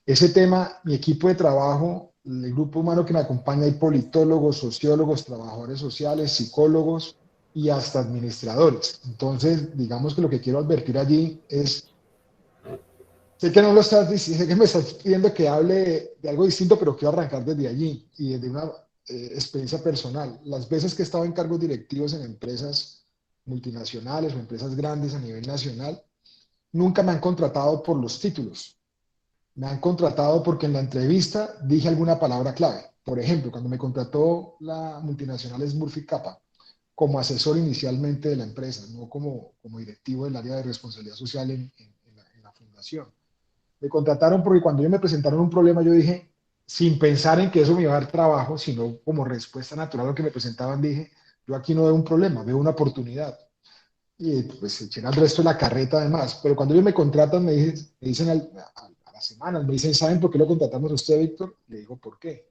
ese tema, mi equipo de trabajo, el grupo humano que me acompaña, hay politólogos, sociólogos, trabajadores sociales, psicólogos y hasta administradores. Entonces, digamos que lo que quiero advertir allí es, sé que no lo estás diciendo, sé que me estás pidiendo que hable de algo distinto, pero quiero arrancar desde allí y desde una experiencia personal. Las veces que he estado en cargos directivos en empresas multinacionales o empresas grandes a nivel nacional, nunca me han contratado por los títulos. Me han contratado porque en la entrevista dije alguna palabra clave. Por ejemplo, cuando me contrató la multinacional Smurfit Kappa como asesor inicialmente de la empresa, no como directivo del área de responsabilidad social en la fundación. Me contrataron porque cuando ellos me presentaron un problema, yo dije, sin pensar en que eso me iba a dar trabajo, sino como respuesta natural a lo que me presentaban, dije, yo aquí no veo un problema, veo una oportunidad. Y pues eché al resto de la carreta además. Pero cuando ellos me contratan, me dicen a las semanas, me dicen, ¿saben por qué lo contratamos a usted, Víctor? Le digo, ¿por qué?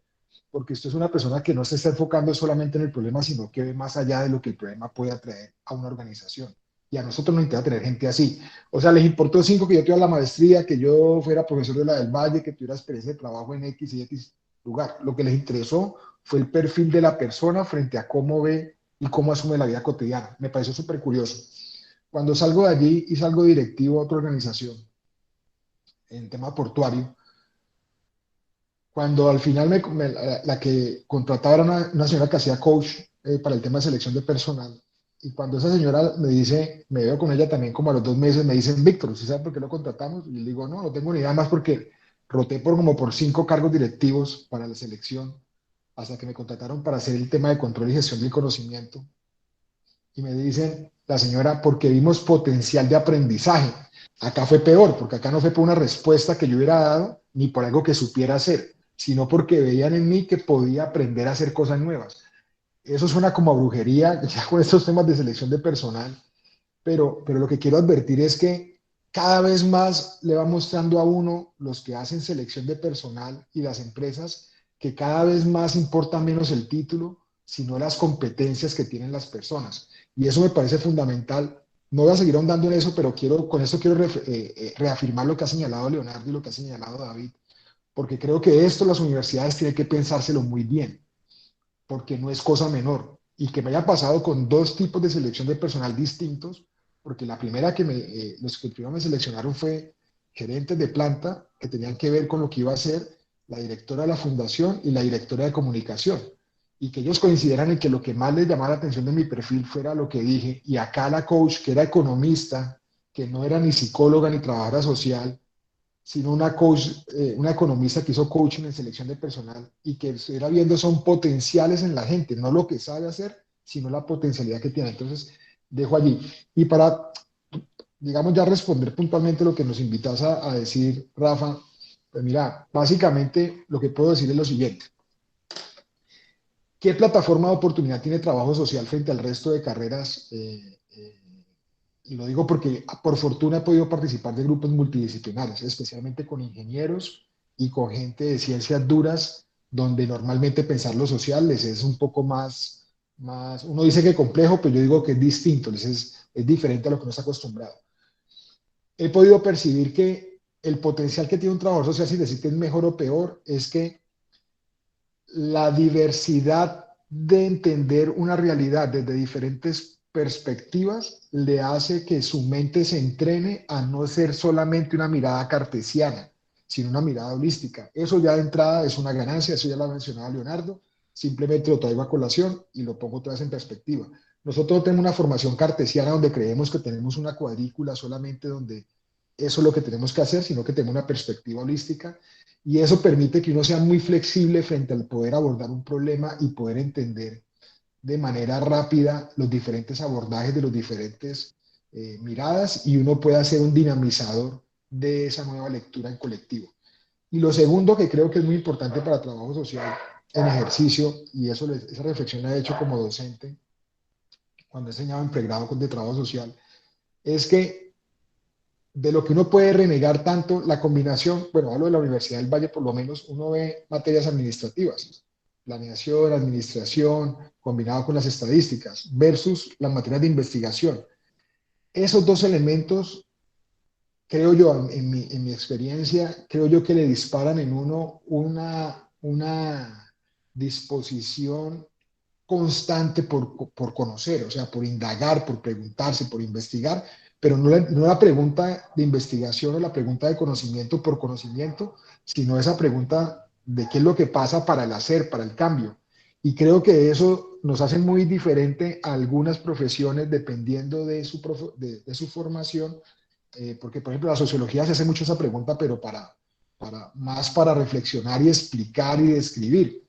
Porque usted es una persona que no se está enfocando solamente en el problema, sino que ve más allá de lo que el problema puede atraer a una organización. Y a nosotros nos interesa tener gente así. O sea, les importó 5 que yo tuviera la maestría, que yo fuera profesor de la del Valle, que tuviera experiencia de trabajo en X y X lugar. Lo que les interesó fue el perfil de la persona frente a cómo ve y cómo asume la vida cotidiana. Me pareció súper curioso. Cuando salgo de allí y salgo directivo a otra organización, en tema portuario, cuando al final la que contrataba era una señora que hacía coach para el tema de selección de personal, y cuando esa señora me dice, me veo con ella también como a los 2 meses, me dicen, Víctor, ¿usted sabe por qué lo contratamos? Y le digo, no, no tengo ni idea más porque roté por 5 cargos directivos para la selección, hasta que me contrataron para hacer el tema de control y gestión del conocimiento. Y me dicen, la señora, porque vimos potencial de aprendizaje. Acá fue peor, porque acá no fue por una respuesta que yo hubiera dado, ni por algo que supiera hacer, sino porque veían en mí que podía aprender a hacer cosas nuevas. Eso suena como a brujería, ya con estos temas de selección de personal, pero lo que quiero advertir es que cada vez más le va mostrando a uno, los que hacen selección de personal y las empresas, que cada vez más importa menos el título, sino las competencias que tienen las personas. Y eso me parece fundamental. No voy a seguir ahondando en eso, pero con esto quiero reafirmar lo que ha señalado Leonardo y lo que ha señalado David, porque creo que esto las universidades tienen que pensárselo muy bien, porque no es cosa menor. Y que me haya pasado con 2 tipos de selección de personal distintos, porque la primera los que primero me seleccionaron fue gerentes de planta, que tenían que ver con lo que iba a hacer la directora de la fundación y la directora de comunicación. Y que ellos coincidieran en que lo que más les llamaba la atención de mi perfil fuera lo que dije. Y acá la coach, que era economista, que no era ni psicóloga ni trabajadora social, sino una coach, una economista que hizo coaching en selección de personal y que estuviera viendo son potenciales en la gente, no lo que sabe hacer, sino la potencialidad que tiene. Entonces, dejo allí. Y para, digamos, ya responder puntualmente lo que nos invitas a decir, Rafa, pues mira, básicamente lo que puedo decir es lo siguiente. ¿Qué plataforma de oportunidad tiene trabajo social frente al resto de carreras? Y lo digo porque por fortuna he podido participar de grupos multidisciplinares, especialmente con ingenieros y con gente de ciencias duras, donde normalmente pensar lo social les es un poco más, uno dice que complejo, pero yo digo que es distinto, es diferente a lo que uno está acostumbrado. He podido percibir que el potencial que tiene un trabajador social, sin decir que es mejor o peor, es que la diversidad de entender una realidad desde diferentes perspectivas le hace que su mente se entrene a no ser solamente una mirada cartesiana, sino una mirada holística. Eso ya de entrada es una ganancia, eso ya lo ha mencionado Leonardo, simplemente lo traigo a colación y lo pongo otra vez en perspectiva. Nosotros tenemos una formación cartesiana donde creemos que tenemos una cuadrícula solamente donde eso es lo que tenemos que hacer, sino que tenemos una perspectiva holística y eso permite que uno sea muy flexible frente al poder abordar un problema y poder entender de manera rápida los diferentes abordajes de los diferentes miradas y uno pueda ser un dinamizador de esa nueva lectura en colectivo. Y lo segundo que creo que es muy importante para trabajo social en ejercicio, y esa reflexión la he hecho como docente cuando he enseñado en pregrado de trabajo social, es que de lo que uno puede renegar tanto, la combinación, bueno, hablo de la Universidad del Valle, por lo menos uno ve materias administrativas, planeación, administración, combinado con las estadísticas, versus las materias de investigación. Esos 2 elementos, creo yo, en mi experiencia, creo yo que le disparan en uno una disposición constante por conocer, o sea, por indagar, por preguntarse, por investigar, pero no la pregunta de investigación o la pregunta de conocimiento por conocimiento, sino esa pregunta de qué es lo que pasa para el hacer, para el cambio. Y creo que eso nos hace muy diferente a algunas profesiones dependiendo de su formación, porque por ejemplo la sociología se hace mucho esa pregunta, pero más para reflexionar y explicar y describir.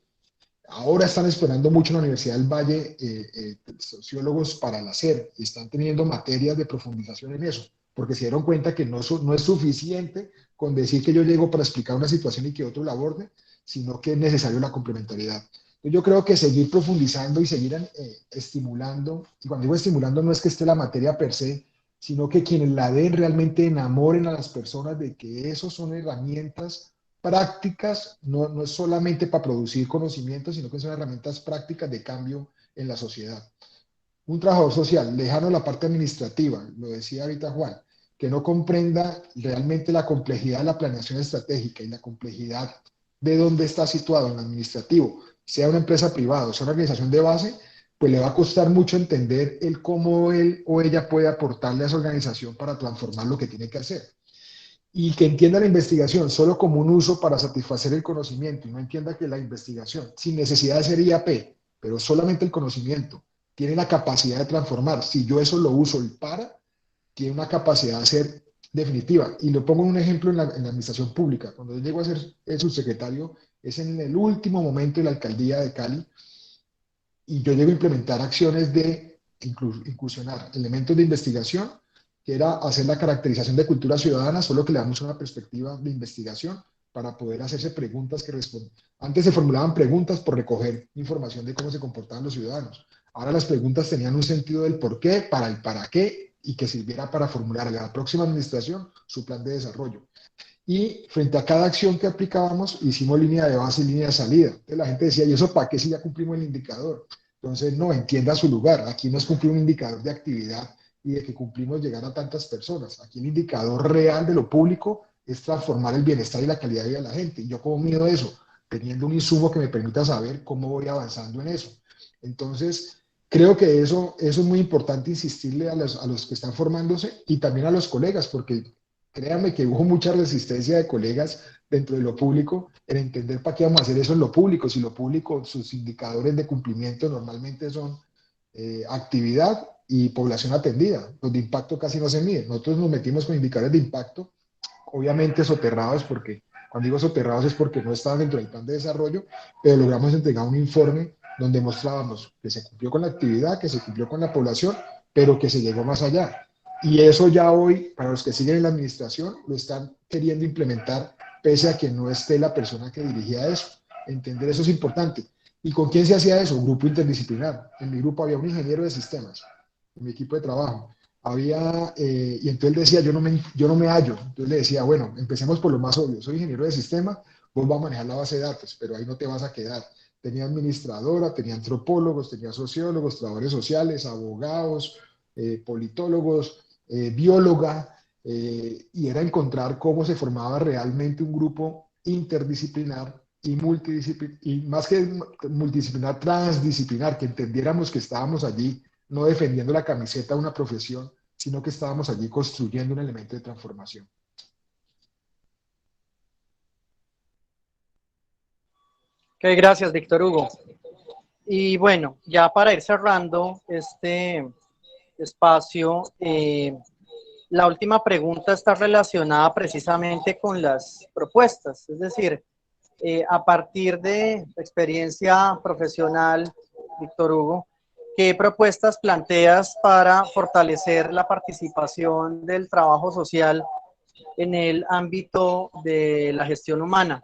Ahora están explorando mucho en la Universidad del Valle sociólogos para el hacer y están teniendo materias de profundización en eso, porque se dieron cuenta que no es suficiente con decir que yo llego para explicar una situación y que otro la aborde, sino que es necesario la complementariedad. Yo creo que seguir profundizando y seguir estimulando, y cuando digo estimulando no es que esté la materia per se, sino que quienes la den realmente enamoren a las personas de que eso son herramientas prácticas, no es solamente para producir conocimiento, sino que son herramientas prácticas de cambio en la sociedad. Un trabajador social, lejano a la parte administrativa, lo decía ahorita Juan, que no comprenda realmente la complejidad de la planeación estratégica y la complejidad de dónde está situado en el administrativo, sea una empresa privada o sea una organización de base, pues le va a costar mucho entender el cómo él o ella puede aportarle a esa organización para transformar lo que tiene que hacer. Y que entienda la investigación solo como un uso para satisfacer el conocimiento y no entienda que la investigación, sin necesidad de ser IAP, pero solamente el conocimiento, tiene la capacidad de transformar. Si yo eso lo uso y tiene una capacidad de ser definitiva. Y lo pongo en un ejemplo en la administración pública. Cuando yo llego a ser el subsecretario, es en el último momento de la alcaldía de Cali, y yo llego a implementar acciones de incursionar elementos de investigación, que era hacer la caracterización de cultura ciudadana, solo que le damos una perspectiva de investigación para poder hacerse preguntas que responden. Antes se formulaban preguntas por recoger información de cómo se comportaban los ciudadanos. Ahora las preguntas tenían un sentido del por qué, para el para qué, y que sirviera para formular a la próxima administración su plan de desarrollo. Y frente a cada acción que aplicábamos, hicimos línea de base y línea de salida. Entonces la gente decía, ¿y eso para qué si ya cumplimos el indicador? Entonces, no, entienda su lugar. Aquí no es cumplir un indicador de actividad y de que cumplimos llegar a tantas personas. Aquí el indicador real de lo público es transformar el bienestar y la calidad de vida de la gente. ¿Y yo cómo mido eso? Teniendo un insumo que me permita saber cómo voy avanzando en eso. Entonces, creo que eso es muy importante insistirle a los que están formándose y también a los colegas, porque créanme que hubo mucha resistencia de colegas dentro de lo público en entender para qué vamos a hacer eso en lo público, si lo público, sus indicadores de cumplimiento normalmente son actividad y población atendida. Los de impacto casi no se miden. Nosotros nos metimos con indicadores de impacto, obviamente soterrados, porque cuando digo soterrados es porque no estaban dentro del plan de desarrollo, pero logramos entregar un informe donde mostrábamos que se cumplió con la actividad, que se cumplió con la población, pero que se llegó más allá. Y eso ya hoy, para los que siguen en la administración, lo están queriendo implementar, pese a que no esté la persona que dirigía eso. Entender eso es importante. ¿Y con quién se hacía eso? Grupo interdisciplinar. En mi grupo había un ingeniero de sistemas, en mi equipo de trabajo. Y entonces él decía, yo no me hallo. Entonces le decía, bueno, empecemos por lo más obvio. Soy ingeniero de sistemas, vos vas a manejar la base de datos, pero ahí no te vas a quedar. Tenía administradora, tenía antropólogos, tenía sociólogos, trabajadores sociales, abogados, politólogos, bióloga, y era encontrar cómo se formaba realmente un grupo interdisciplinar y multidisciplinar, y más que multidisciplinar, transdisciplinar, que entendiéramos que estábamos allí no defendiendo la camiseta de una profesión, sino que estábamos allí construyendo un elemento de transformación. Ok, gracias, Víctor Hugo. Y bueno, ya para ir cerrando este espacio, la última pregunta está relacionada precisamente con las propuestas, es decir, a partir de experiencia profesional, Víctor Hugo, ¿qué propuestas planteas para fortalecer la participación del trabajo social en el ámbito de la gestión humana?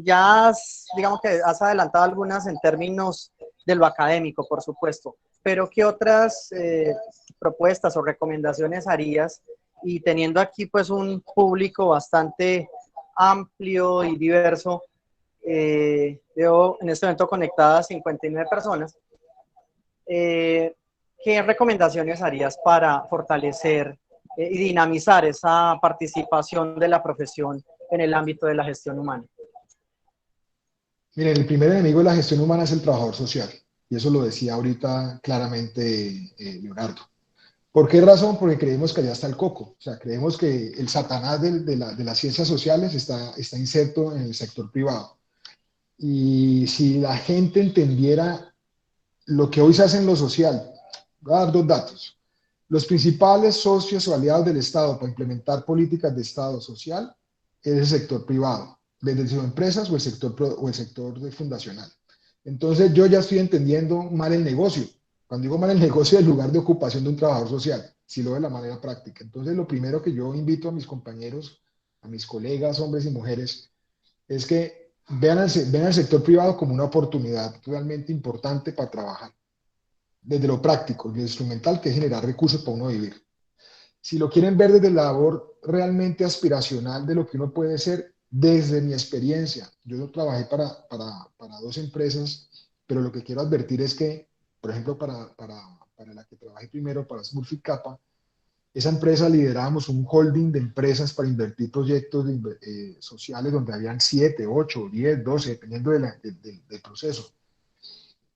Ya digamos que has adelantado algunas en términos de lo académico, por supuesto, pero ¿qué otras propuestas o recomendaciones harías? Y teniendo aquí pues un público bastante amplio y diverso, veo en este momento conectadas 59 personas, ¿qué recomendaciones harías para fortalecer y dinamizar esa participación de la profesión en el ámbito de la gestión humana? Miren, el primer enemigo de la gestión humana es el trabajador social, y eso lo decía ahorita claramente Leonardo. ¿Por qué razón? Porque creemos que allá está el coco. O sea, creemos que el satanás de las ciencias sociales está inserto en el sector privado. Y si la gente entendiera lo que hoy se hace en lo social, voy a dar dos datos. Los principales socios o aliados del Estado para implementar políticas de Estado social es el sector privado, desde sus empresas o el sector fundacional. Entonces yo ya estoy entendiendo mal el negocio. Cuando digo mal el negocio, es el lugar de ocupación de un trabajador social, si lo ve de la manera práctica. Entonces lo primero que yo invito a mis compañeros, a mis colegas, hombres y mujeres, es que vean al sector privado como una oportunidad realmente importante para trabajar desde lo práctico, lo instrumental, que es generar recursos para uno vivir. Si lo quieren ver desde la labor realmente aspiracional de lo que uno puede ser, desde mi experiencia, yo trabajé para dos empresas, pero lo que quiero advertir es que, por ejemplo, para la que trabajé primero, para Smurfit Kappa, esa empresa liderábamos un holding de empresas para invertir proyectos sociales donde habían 7, 8, 10, 12, dependiendo del proceso.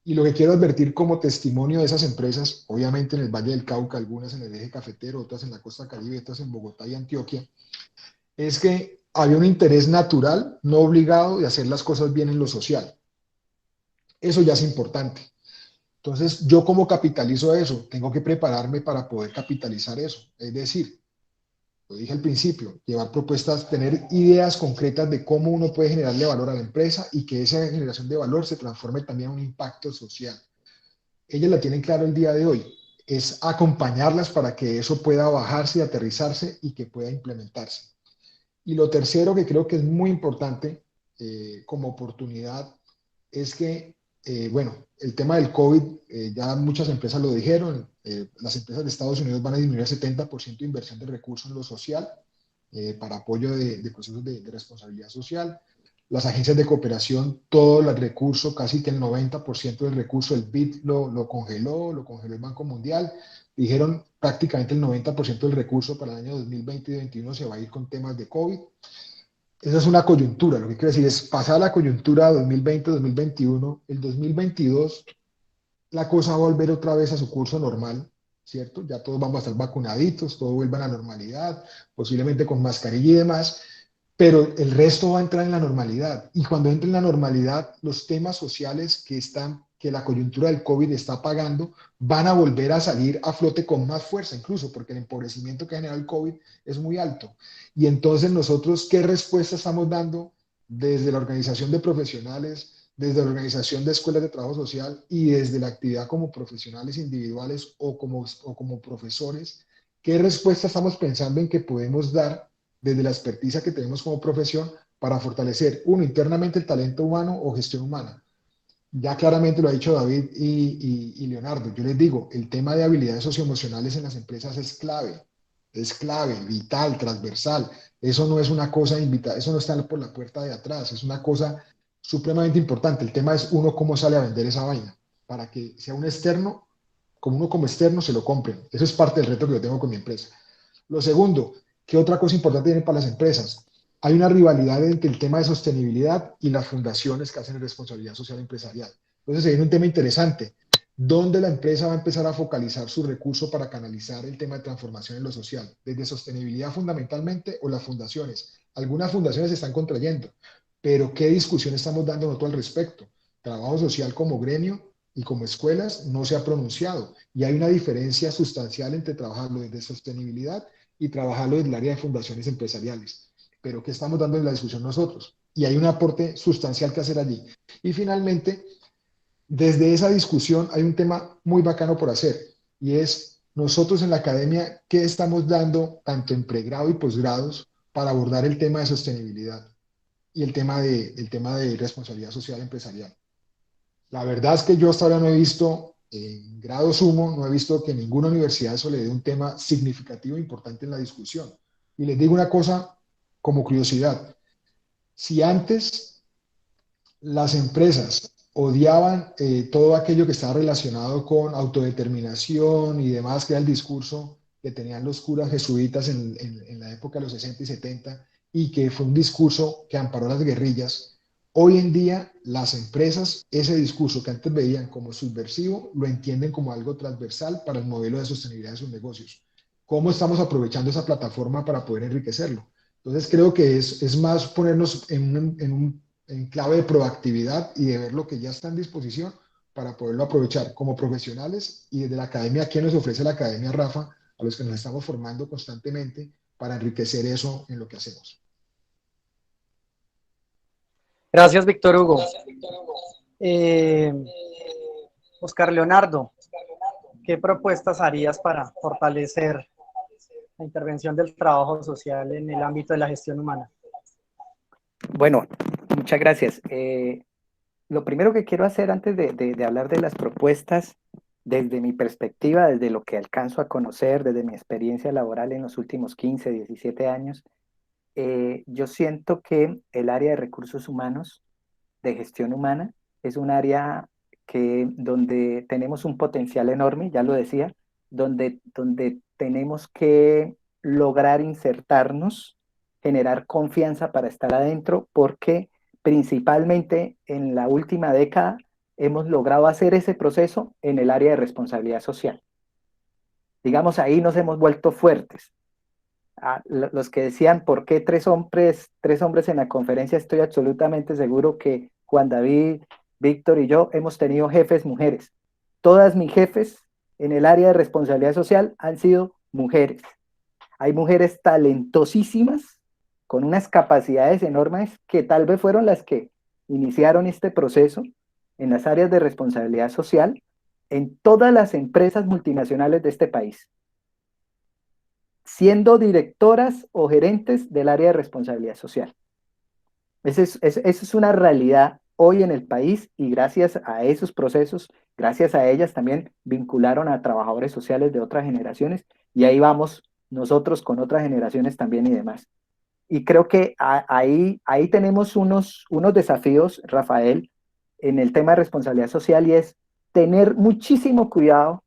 Y lo que quiero advertir como testimonio de esas empresas, obviamente en el Valle del Cauca, algunas en el eje cafetero, otras en la costa Caribe, otras en Bogotá y Antioquia, es que había un interés natural, no obligado, de hacer las cosas bien en lo social. Eso ya es importante. Entonces, ¿yo cómo capitalizo eso? Tengo que prepararme para poder capitalizar eso. Es decir, lo dije al principio, llevar propuestas, tener ideas concretas de cómo uno puede generarle valor a la empresa y que esa generación de valor se transforme también en un impacto social. Ellas la tienen claro el día de hoy. Es acompañarlas para que eso pueda bajarse y aterrizarse y que pueda implementarse. Y lo tercero que creo que es muy importante como oportunidad es que, bueno, el tema del COVID, ya muchas empresas lo dijeron, las empresas de Estados Unidos van a disminuir el 70% de inversión de recursos en lo social para apoyo de procesos de responsabilidad social. Las agencias de cooperación, todo el recurso, casi que el 90% del recurso, el BID lo congeló el Banco Mundial. Dijeron prácticamente el 90% del recurso para el año 2020 y 2021 se va a ir con temas de COVID. Esa es una coyuntura, lo que quiero decir es pasar la coyuntura 2020-2021, el 2022 la cosa va a volver otra vez a su curso normal, ¿cierto? Ya todos vamos a estar vacunaditos, todo vuelve a la normalidad, posiblemente con mascarilla y demás, pero el resto va a entrar en la normalidad. Y cuando entre en la normalidad, los temas sociales que la coyuntura del COVID está apagando, van a volver a salir a flote con más fuerza, incluso porque el empobrecimiento que genera el COVID es muy alto. Y entonces nosotros, ¿qué respuesta estamos dando desde la organización de profesionales, desde la organización de escuelas de trabajo social y desde la actividad como profesionales individuales o como profesores? ¿Qué respuesta estamos pensando en que podemos dar desde la experticia que tenemos como profesión para fortalecer, uno, internamente el talento humano o gestión humana? Ya claramente lo ha dicho David y Leonardo. Yo les digo, el tema de habilidades socioemocionales en las empresas es clave, vital, transversal. Eso no es una cosa invitada, eso no está por la puerta de atrás, es una cosa supremamente importante. El tema es uno cómo sale a vender esa vaina, para que sea un externo, como uno como externo se lo compren. Eso es parte del reto que yo tengo con mi empresa. Lo segundo, ¿qué otra cosa importante tiene para las empresas? Hay una rivalidad entre el tema de sostenibilidad y las fundaciones que hacen responsabilidad social empresarial. Entonces, se viene un tema interesante. ¿Dónde la empresa va a empezar a focalizar su recurso para canalizar el tema de transformación en lo social? ¿Desde sostenibilidad fundamentalmente o las fundaciones? Algunas fundaciones se están contrayendo, pero ¿qué discusión estamos dando nosotros al respecto? Trabajo social como gremio y como escuelas no se ha pronunciado y hay una diferencia sustancial entre trabajarlo desde sostenibilidad y trabajarlo desde el área de fundaciones empresariales. Pero ¿qué estamos dando en la discusión nosotros? Y hay un aporte sustancial que hacer allí. Y finalmente, desde esa discusión hay un tema muy bacano por hacer y es nosotros en la academia, ¿qué estamos dando tanto en pregrado y posgrados para abordar el tema de sostenibilidad y el tema de responsabilidad social empresarial? La verdad es que yo hasta ahora no he visto, en grado sumo, no he visto que ninguna universidad eso le dé un tema significativo e importante en la discusión. Y les digo una cosa como curiosidad. Si antes las empresas odiaban todo aquello que estaba relacionado con autodeterminación y demás, que era el discurso que tenían los curas jesuitas en la época de los 60 y 70, y que fue un discurso que amparó a las guerrillas. Hoy en día las empresas, ese discurso que antes veían como subversivo, lo entienden como algo transversal para el modelo de sostenibilidad de sus negocios. ¿Cómo estamos aprovechando esa plataforma para poder enriquecerlo? Entonces creo que es más ponernos en clave de proactividad y de ver lo que ya está en disposición para poderlo aprovechar como profesionales y desde la academia, ¿qué nos ofrece la academia, Rafa? A los que nos estamos formando constantemente para enriquecer eso en lo que hacemos. Gracias, Víctor Hugo. Oscar Leonardo, ¿qué propuestas harías para fortalecer la intervención del trabajo social en el ámbito de la gestión humana? Bueno, muchas gracias. Lo primero que quiero hacer antes de hablar de las propuestas, desde mi perspectiva, desde lo que alcanzo a conocer, desde mi experiencia laboral en los últimos 15, 17 años, yo siento que el área de recursos humanos, de gestión humana, es un área donde tenemos un potencial enorme, ya lo decía, donde tenemos que lograr insertarnos, generar confianza para estar adentro, porque principalmente en la última década hemos logrado hacer ese proceso en el área de responsabilidad social. Digamos, ahí nos hemos vuelto fuertes. Los que decían, ¿por qué tres hombres en la conferencia? Estoy absolutamente seguro que Juan David, Víctor y yo hemos tenido jefes mujeres. Todas mis jefes en el área de responsabilidad social han sido mujeres. Hay mujeres talentosísimas, con unas capacidades enormes, que tal vez fueron las que iniciaron este proceso en las áreas de responsabilidad social en todas las empresas multinacionales de este país, siendo directoras o gerentes del área de responsabilidad social. Esa es una realidad hoy en el país, y gracias a esos procesos, gracias a ellas también vincularon a trabajadores sociales de otras generaciones, y ahí vamos nosotros con otras generaciones también y demás. Y creo que ahí tenemos unos desafíos, Rafael, en el tema de responsabilidad social, y es tener muchísimo cuidado,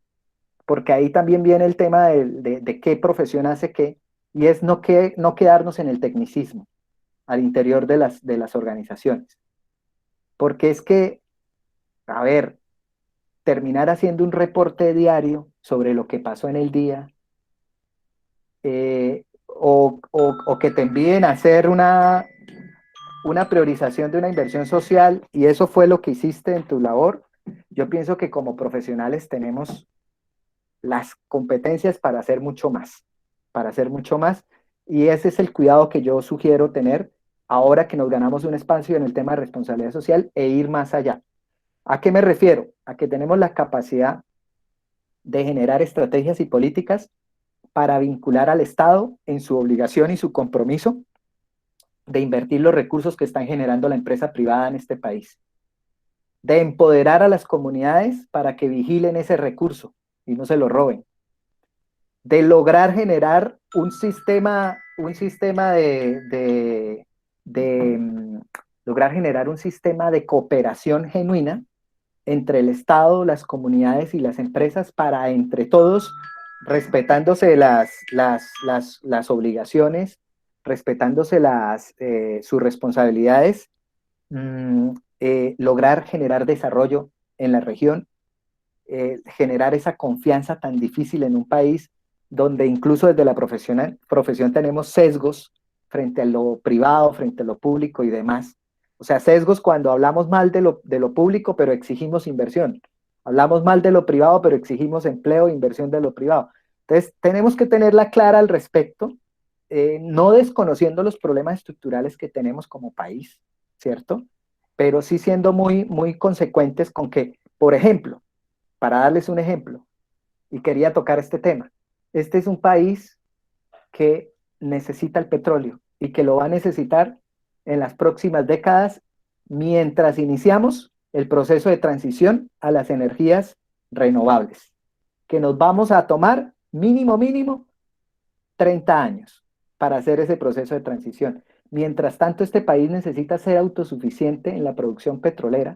porque ahí también viene el tema de qué profesión hace qué, y es no quedarnos en el tecnicismo al interior de las organizaciones. Porque es que, a ver, terminar haciendo un reporte diario sobre lo que pasó en el día, o que te envíen a hacer una priorización de una inversión social, y eso fue lo que hiciste en tu labor. Yo pienso que como profesionales tenemos las competencias para hacer mucho más, y ese es el cuidado que yo sugiero tener ahora que nos ganamos un espacio en el tema de responsabilidad social, e ir más allá. ¿A qué me refiero? A que tenemos la capacidad de generar estrategias y políticas para vincular al Estado en su obligación y su compromiso de invertir los recursos que están generando la empresa privada en este país, de empoderar a las comunidades para que vigilen ese recurso y no se lo roben, de lograr generar lograr generar un sistema de cooperación genuina entre el Estado, las comunidades y las empresas, para entre todos, respetándose las obligaciones, respetándose sus responsabilidades, lograr generar desarrollo en la región, generar esa confianza tan difícil en un país donde incluso desde la profesión tenemos sesgos frente a lo privado, frente a lo público y demás. O sea, sesgos cuando hablamos mal de lo público, pero exigimos inversión. Hablamos mal de lo privado, pero exigimos empleo e inversión de lo privado. Entonces, tenemos que tenerla clara al respecto, no desconociendo los problemas estructurales que tenemos como país, ¿cierto? Pero sí siendo muy, muy consecuentes con que, por ejemplo, para darles un ejemplo, y quería tocar este tema, este es un país que necesita el petróleo y que lo va a necesitar en las próximas décadas, mientras iniciamos el proceso de transición a las energías renovables, que nos vamos a tomar mínimo 30 años para hacer ese proceso de transición. Mientras tanto, este país necesita ser autosuficiente en la producción petrolera,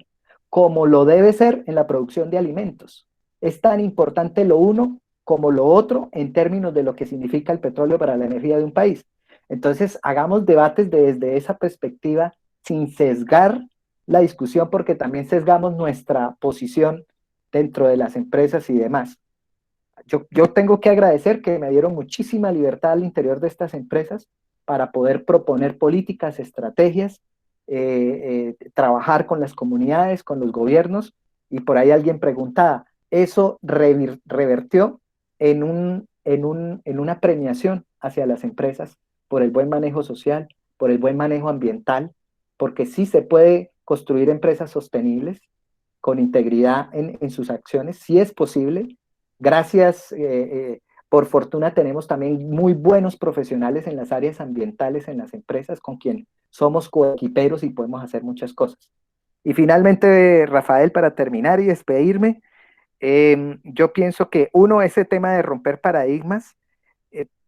como lo debe ser en la producción de alimentos. Es tan importante lo uno como lo otro en términos de lo que significa el petróleo para la energía de un país. Entonces, hagamos debates desde esa perspectiva, sin sesgar la discusión, porque también sesgamos nuestra posición dentro de las empresas y demás. Yo tengo que agradecer que me dieron muchísima libertad al interior de estas empresas para poder proponer políticas, estrategias, trabajar con las comunidades, con los gobiernos, y por ahí alguien preguntaba, ¿eso revertió en una premiación hacia las empresas por el buen manejo social, por el buen manejo ambiental? Porque sí se puede construir empresas sostenibles con integridad en sus acciones, sí es posible. Gracias, por fortuna tenemos también muy buenos profesionales en las áreas ambientales en las empresas, con quien somos coequiperos y podemos hacer muchas cosas. Y finalmente, Rafael, para terminar y despedirme, yo pienso que ese tema de romper paradigmas,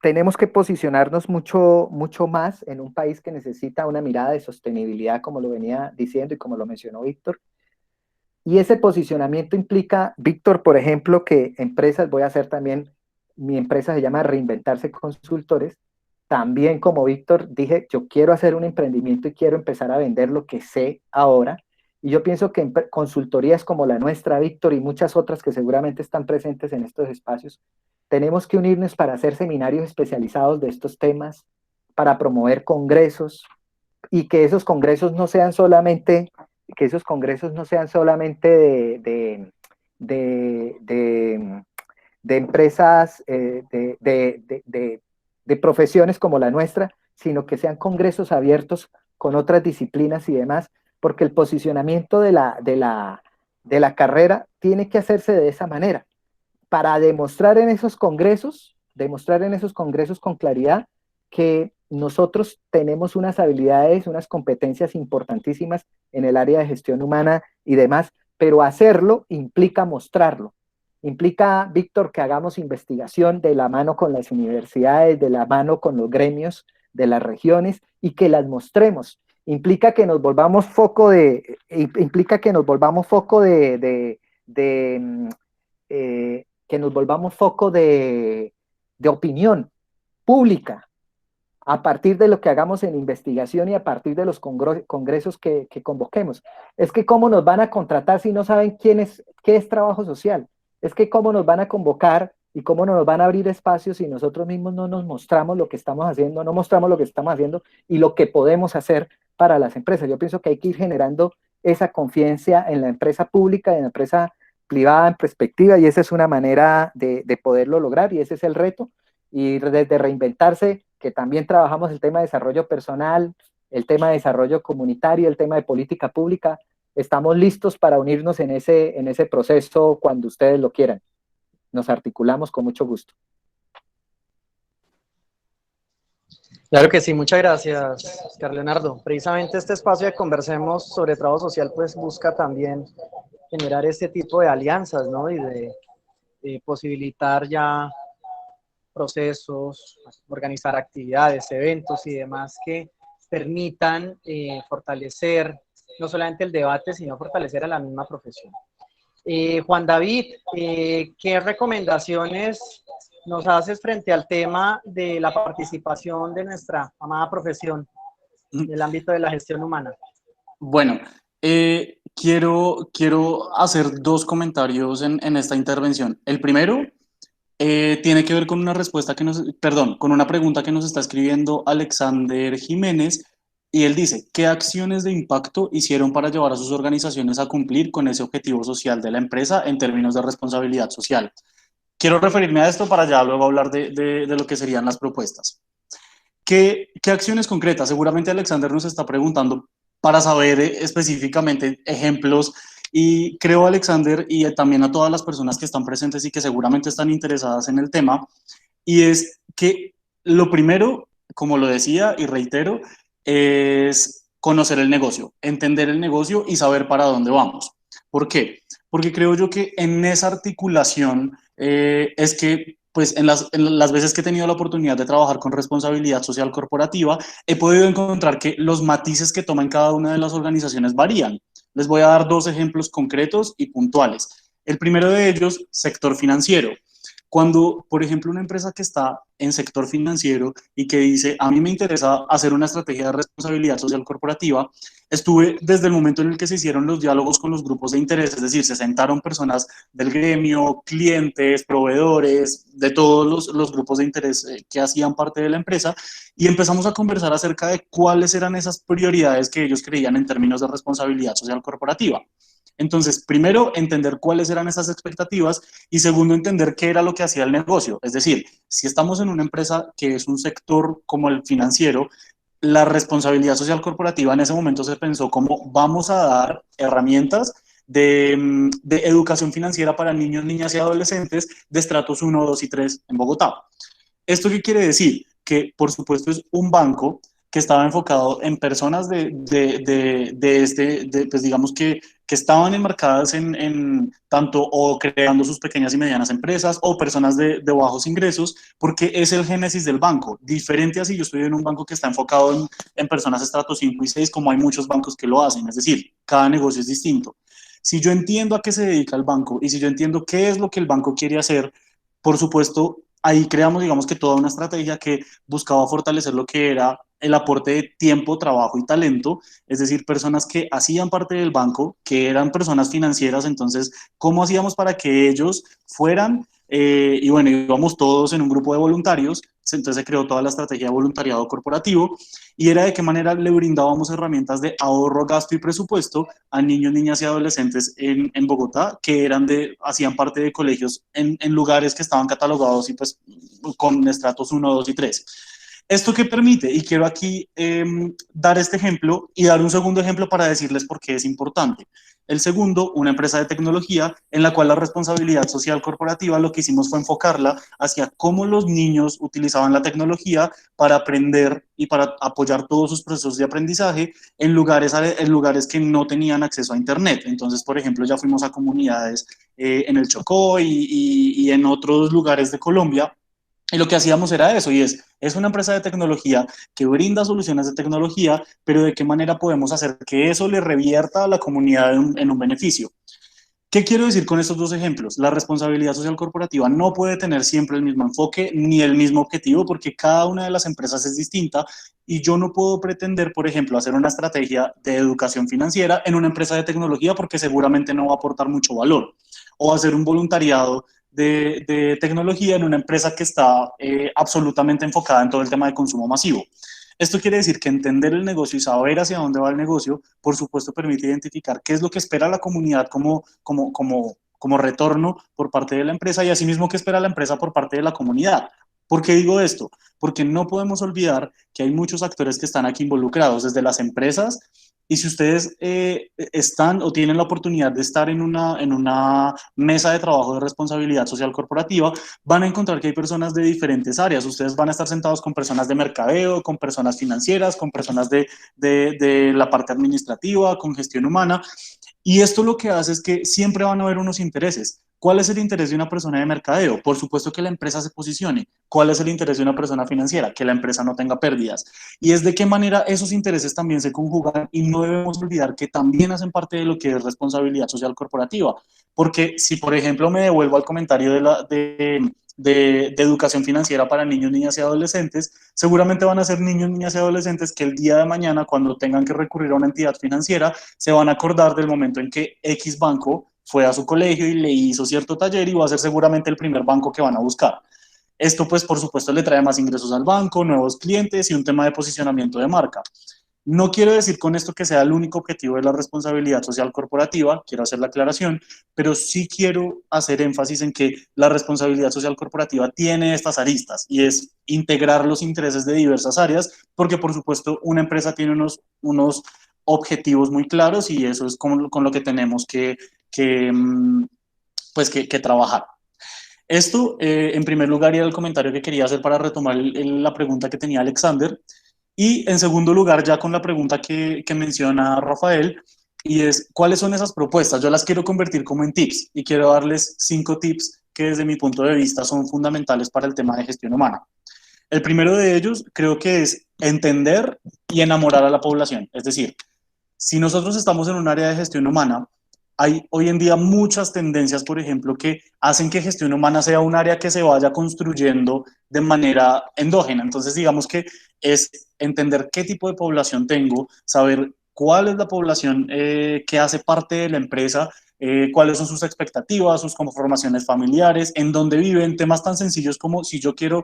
tenemos que posicionarnos mucho, mucho más en un país que necesita una mirada de sostenibilidad, como lo venía diciendo y como lo mencionó Víctor. Y ese posicionamiento implica, Víctor, por ejemplo, que empresas, voy a hacer también, mi empresa se llama Reinventarse Consultores, también como Víctor dije, yo quiero hacer un emprendimiento y quiero empezar a vender lo que sé ahora, Y yo pienso que en consultorías como la nuestra, Víctor, y muchas otras que seguramente están presentes en estos espacios, tenemos que unirnos para hacer seminarios especializados de estos temas, para promover congresos, y que esos congresos no sean solamente, de de empresas, de profesiones como la nuestra, sino que sean congresos abiertos con otras disciplinas y demás, porque el posicionamiento de la carrera tiene que hacerse de esa manera, para demostrar en esos congresos con claridad que nosotros tenemos unas habilidades, unas competencias importantísimas en el área de gestión humana y demás, pero hacerlo implica mostrarlo. Implica, Víctor, que hagamos investigación de la mano con las universidades, de la mano con los gremios de las regiones y que las mostremos. Implica que nos volvamos foco de opinión pública a partir de lo que hagamos en investigación y a partir de los congresos que convoquemos. Es que cómo nos van a contratar si no saben qué es trabajo social. Es que cómo nos van a convocar y cómo nos van a abrir espacios si nosotros mismos no nos mostramos lo que estamos haciendo, no mostramos lo que estamos haciendo y lo que podemos hacer para las empresas. Yo pienso que hay que ir generando esa confianza en la empresa pública y en la empresa privada en perspectiva, y esa es una manera de poderlo lograr, y ese es el reto. Y desde Reinventarse, que también trabajamos el tema de desarrollo personal, el tema de desarrollo comunitario, el tema de política pública, estamos listos para unirnos en ese proceso cuando ustedes lo quieran. Nos articulamos con mucho gusto. Claro que sí, muchas gracias, Carlos Leonardo. Precisamente este espacio de Conversemos sobre Trabajo Social pues busca también generar este tipo de alianzas, ¿no? Y de posibilitar ya procesos, organizar actividades, eventos y demás que permitan fortalecer no solamente el debate, sino fortalecer a la misma profesión. Juan David, ¿qué recomendaciones nos haces frente al tema de la participación de nuestra amada profesión en el ámbito de la gestión humana? Bueno, quiero hacer dos comentarios en esta intervención. El primero tiene que ver con una respuesta con una pregunta que nos está escribiendo Alexander Jiménez, y él dice: ¿qué acciones de impacto hicieron para llevar a sus organizaciones a cumplir con ese objetivo social de la empresa en términos de responsabilidad social? Quiero referirme a esto para ya luego hablar de lo que serían las propuestas. ¿Qué acciones concretas? Seguramente Alexander nos está preguntando para saber específicamente ejemplos, y creo, Alexander, y también a todas las personas que están presentes y que seguramente están interesadas en el tema, y es que lo primero, como lo decía y reitero, es conocer el negocio, entender el negocio y saber para dónde vamos. ¿Por qué? Porque creo yo que en esa articulación es que pues en las veces que he tenido la oportunidad de trabajar con responsabilidad social corporativa, he podido encontrar que los matices que toman cada una de las organizaciones varían. Les voy a dar dos ejemplos concretos y puntuales. El primero de ellos, sector financiero. Cuando, por ejemplo, una empresa que está en sector financiero y que dice: a mí me interesa hacer una estrategia de responsabilidad social corporativa, estuve desde el momento en el que se hicieron los diálogos con los grupos de interés, es decir, se sentaron personas del gremio, clientes, proveedores, de todos los grupos de interés que hacían parte de la empresa, y empezamos a conversar acerca de cuáles eran esas prioridades que ellos creían en términos de responsabilidad social corporativa. Entonces, primero, entender cuáles eran esas expectativas, y segundo, entender qué era lo que hacía el negocio. Es decir, si estamos en una empresa que es un sector como el financiero, la responsabilidad social corporativa en ese momento se pensó como: vamos a dar herramientas de educación financiera para niños, niñas y adolescentes de estratos 1, 2 y 3 en Bogotá. ¿Esto qué quiere decir? Que, por supuesto, es un banco que estaba enfocado en personas pues digamos que estaban enmarcadas en tanto o creando sus pequeñas y medianas empresas, o personas de bajos ingresos, porque es el génesis del banco. Diferente a si yo estoy en un banco que está enfocado en personas estrato 5 y 6, como hay muchos bancos que lo hacen. Es decir, cada negocio es distinto. Si yo entiendo a qué se dedica el banco y si yo entiendo qué es lo que el banco quiere hacer, por supuesto, ahí creamos, digamos que toda una estrategia que buscaba fortalecer lo que era el aporte de tiempo, trabajo y talento, es decir, personas que hacían parte del banco, que eran personas financieras. Entonces, ¿cómo hacíamos para que ellos fueran? Y bueno, íbamos todos en un grupo de voluntarios, entonces se creó toda la estrategia de voluntariado corporativo, y era de qué manera le brindábamos herramientas de ahorro, gasto y presupuesto a niños, niñas y adolescentes en Bogotá, que hacían parte de colegios en lugares que estaban catalogados y pues con estratos 1, 2 y 3. ¿Esto qué permite? Y quiero aquí dar este ejemplo y dar un segundo ejemplo para decirles por qué es importante. El segundo, una empresa de tecnología en la cual la responsabilidad social corporativa lo que hicimos fue enfocarla hacia cómo los niños utilizaban la tecnología para aprender y para apoyar todos sus procesos de aprendizaje en lugares que no tenían acceso a Internet. Entonces, por ejemplo, ya fuimos a comunidades en el Chocó y en otros lugares de Colombia. Y lo que hacíamos era eso, y es una empresa de tecnología que brinda soluciones de tecnología, pero de qué manera podemos hacer que eso le revierta a la comunidad en un beneficio. ¿Qué quiero decir con estos dos ejemplos? La responsabilidad social corporativa no puede tener siempre el mismo enfoque ni el mismo objetivo, porque cada una de las empresas es distinta, y yo no puedo pretender, por ejemplo, hacer una estrategia de educación financiera en una empresa de tecnología porque seguramente no va a aportar mucho valor, o hacer un voluntariado de tecnología en una empresa que está absolutamente enfocada en todo el tema de consumo masivo. Esto quiere decir que entender el negocio y saber hacia dónde va el negocio, por supuesto, permite identificar qué es lo que espera la comunidad como retorno por parte de la empresa, y asimismo qué espera la empresa por parte de la comunidad. ¿Por qué digo esto? Porque no podemos olvidar que hay muchos actores que están aquí involucrados, desde las empresas. Y si ustedes están o tienen la oportunidad de estar en una mesa de trabajo de responsabilidad social corporativa, van a encontrar que hay personas de diferentes áreas. Ustedes van a estar sentados con personas de mercadeo, con personas financieras, con personas de la parte administrativa, con gestión humana. Y esto lo que hace es que siempre van a haber unos intereses. ¿Cuál es el interés de una persona de mercadeo? Por supuesto que la empresa se posicione. ¿Cuál es el interés de una persona financiera? Que la empresa no tenga pérdidas. Y es de qué manera esos intereses también se conjugan, y no debemos olvidar que también hacen parte de lo que es responsabilidad social corporativa. Porque si, por ejemplo, me devuelvo al comentario de educación financiera para niños, niñas y adolescentes, seguramente van a ser niños, niñas y adolescentes que el día de mañana, cuando tengan que recurrir a una entidad financiera, se van a acordar del momento en que X banco fue a su colegio y le hizo cierto taller, y va a ser seguramente el primer banco que van a buscar. Esto, pues, por supuesto, le trae más ingresos al banco, nuevos clientes y un tema de posicionamiento de marca. No quiero decir con esto que sea el único objetivo de la responsabilidad social corporativa, quiero hacer la aclaración, pero sí quiero hacer énfasis en que la responsabilidad social corporativa tiene estas aristas, y es integrar los intereses de diversas áreas, porque por supuesto una empresa tiene unos objetivos muy claros, y eso es con lo que tenemos que trabajar. Esto, en primer lugar, era el comentario que quería hacer para retomar la pregunta que tenía Alexander. Y en segundo lugar, ya con la pregunta que menciona Rafael, y es, ¿cuáles son esas propuestas? Yo las quiero convertir como en tips, y quiero darles 5 tips que desde mi punto de vista son fundamentales para el tema de gestión humana. El primero de ellos creo que es entender y enamorar a la población. Es decir, si nosotros estamos en un área de gestión humana, hay hoy en día muchas tendencias, por ejemplo, que hacen que gestión humana sea un área que se vaya construyendo de manera endógena. Entonces, digamos que es entender qué tipo de población tengo, saber cuál es la población que hace parte de la empresa, cuáles son sus expectativas, sus conformaciones familiares, en dónde viven, temas tan sencillos como si yo quiero,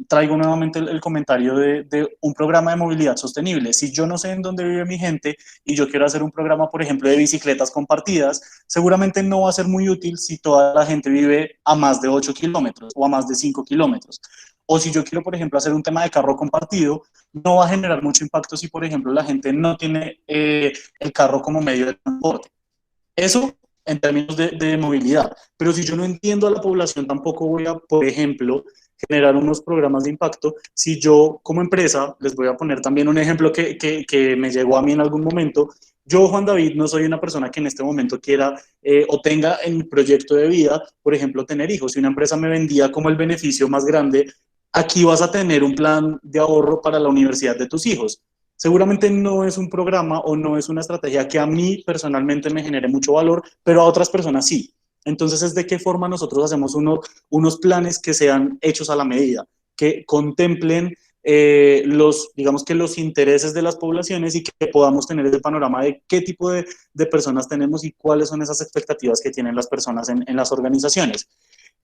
traigo nuevamente el comentario de un programa de movilidad sostenible. Si yo no sé en dónde vive mi gente y yo quiero hacer un programa, por ejemplo, de bicicletas compartidas, seguramente no va a ser muy útil si toda la gente vive a más de 8 kilómetros o a más de 5 kilómetros. O si yo quiero, por ejemplo, hacer un tema de carro compartido, no va a generar mucho impacto si, por ejemplo, la gente no tiene el carro como medio de transporte. Eso en términos de movilidad. Pero si yo no entiendo a la población, tampoco voy a, por ejemplo, generar unos programas de impacto. Si yo como empresa, les voy a poner también un ejemplo que me llegó a mí en algún momento. Yo, Juan David, no soy una persona que en este momento quiera o tenga en mi proyecto de vida, por ejemplo, tener hijos. Si una empresa me vendía como el beneficio más grande, aquí vas a tener un plan de ahorro para la universidad de tus hijos. Seguramente no es un programa o no es una estrategia que a mí personalmente me genere mucho valor, pero a otras personas sí. Entonces, es de qué forma nosotros hacemos unos planes que sean hechos a la medida, que contemplen digamos que los intereses de las poblaciones y que podamos tener ese panorama de qué tipo de personas tenemos y cuáles son esas expectativas que tienen las personas en las organizaciones.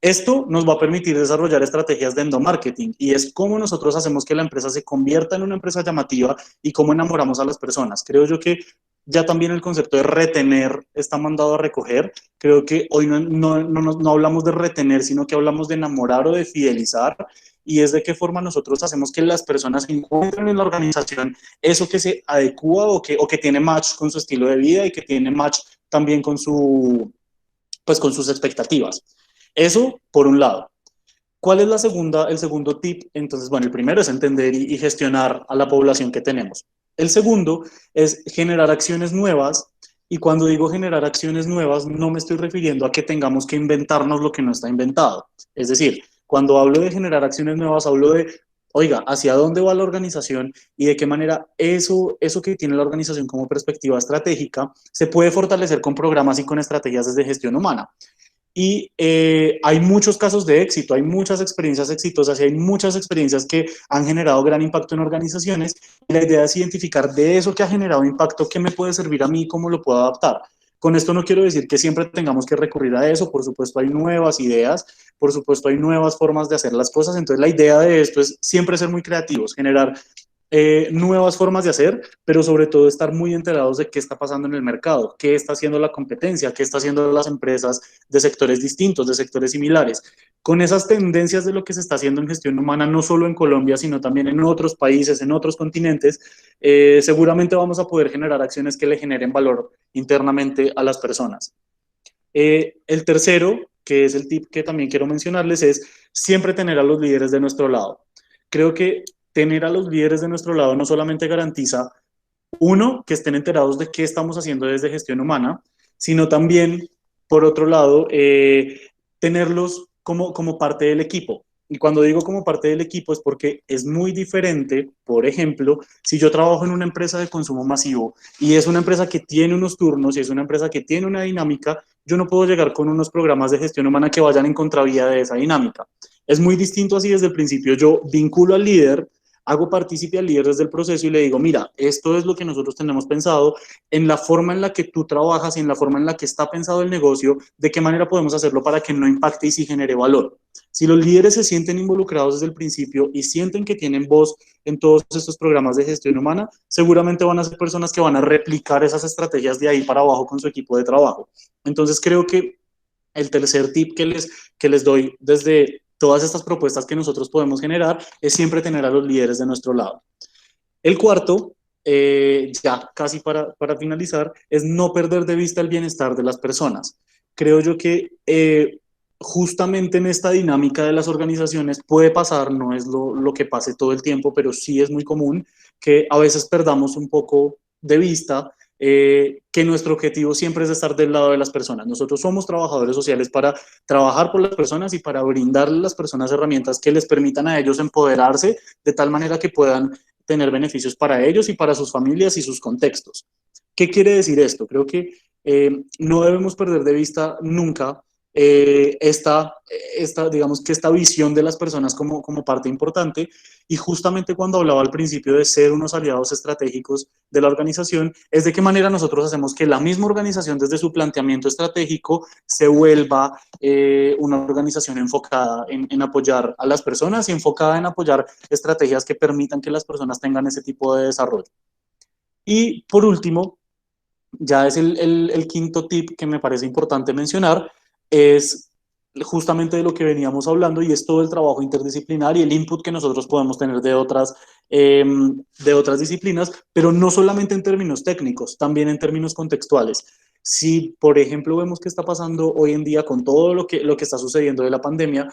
Esto nos va a permitir desarrollar estrategias de endomarketing y es cómo nosotros hacemos que la empresa se convierta en una empresa llamativa y cómo enamoramos a las personas. Creo yo que ya también el concepto de retener está mandado a recoger. Creo que hoy no hablamos de retener, sino que hablamos de enamorar o de fidelizar, y es de qué forma nosotros hacemos que las personas encuentren en la organización eso que se adecua o que tiene match con su estilo de vida y que tiene match también con con sus expectativas. Eso por un lado. ¿Cuál es el segundo tip? Entonces, bueno, el primero es entender y gestionar a la población que tenemos. El segundo es generar acciones nuevas, y cuando digo generar acciones nuevas no me estoy refiriendo a que tengamos que inventarnos lo que no está inventado. Es decir, cuando hablo de generar acciones nuevas, hablo de, oiga, ¿hacia dónde va la organización y de qué manera eso que tiene la organización como perspectiva estratégica se puede fortalecer con programas y con estrategias desde gestión humana? Y hay muchos casos de éxito, hay muchas experiencias exitosas y hay muchas experiencias que han generado gran impacto en organizaciones. Y la idea es identificar de eso que ha generado impacto, qué me puede servir a mí y cómo lo puedo adaptar. Con esto no quiero decir que siempre tengamos que recurrir a eso, por supuesto hay nuevas ideas, por supuesto hay nuevas formas de hacer las cosas, entonces la idea de esto es siempre ser muy creativos, generar nuevas formas de hacer, pero sobre todo estar muy enterados de qué está pasando en el mercado, qué está haciendo la competencia, qué está haciendo las empresas de sectores distintos, de sectores similares. Con esas tendencias de lo que se está haciendo en gestión humana, no solo en Colombia, sino también en otros países, en otros continentes, seguramente vamos a poder generar acciones que le generen valor internamente a las personas. El tercero, que es el tip que también quiero mencionarles, es siempre tener a los líderes de nuestro lado. Creo que tener a los líderes de nuestro lado no solamente garantiza, uno, que estén enterados de qué estamos haciendo desde gestión humana, sino también, por otro lado, tenerlos como parte del equipo. Y cuando digo como parte del equipo es porque es muy diferente, por ejemplo, si yo trabajo en una empresa de consumo masivo y es una empresa que tiene unos turnos y es una empresa que tiene una dinámica, yo no puedo llegar con unos programas de gestión humana que vayan en contravía de esa dinámica. Es muy distinto así desde el principio. Yo vinculo al líder, hago partícipe al líder desde el proceso y le digo, mira, esto es lo que nosotros tenemos pensado, en la forma en la que tú trabajas y en la forma en la que está pensado el negocio, de qué manera podemos hacerlo para que no impacte y sí genere valor. Si los líderes se sienten involucrados desde el principio y sienten que tienen voz en todos estos programas de gestión humana, seguramente van a ser personas que van a replicar esas estrategias de ahí para abajo con su equipo de trabajo. Entonces creo que el tercer tip que les doy desde todas estas propuestas que nosotros podemos generar es siempre tener a los líderes de nuestro lado. El cuarto, ya casi para finalizar, es no perder de vista el bienestar de las personas. Creo yo que justamente en esta dinámica de las organizaciones puede pasar, no es lo que pase todo el tiempo, pero sí es muy común que a veces perdamos un poco de vista que nuestro objetivo siempre es estar del lado de las personas. Nosotros somos trabajadores sociales para trabajar por las personas y para brindarle a las personas herramientas que les permitan a ellos empoderarse de tal manera que puedan tener beneficios para ellos y para sus familias y sus contextos. ¿Qué quiere decir esto? Creo que no debemos perder de vista nunca digamos que esta visión de las personas como parte importante, y justamente cuando hablaba al principio de ser unos aliados estratégicos de la organización, es de qué manera nosotros hacemos que la misma organización desde su planteamiento estratégico se vuelva una organización enfocada en apoyar a las personas y enfocada en apoyar estrategias que permitan que las personas tengan ese tipo de desarrollo. Y por último, ya es el quinto tip que me parece importante mencionar, es justamente de lo que veníamos hablando, y es todo el trabajo interdisciplinar y el input que nosotros podemos tener de otras disciplinas, pero no solamente en términos técnicos, también en términos contextuales. Si, por ejemplo, vemos qué está pasando hoy en día con todo lo que está sucediendo de la pandemia,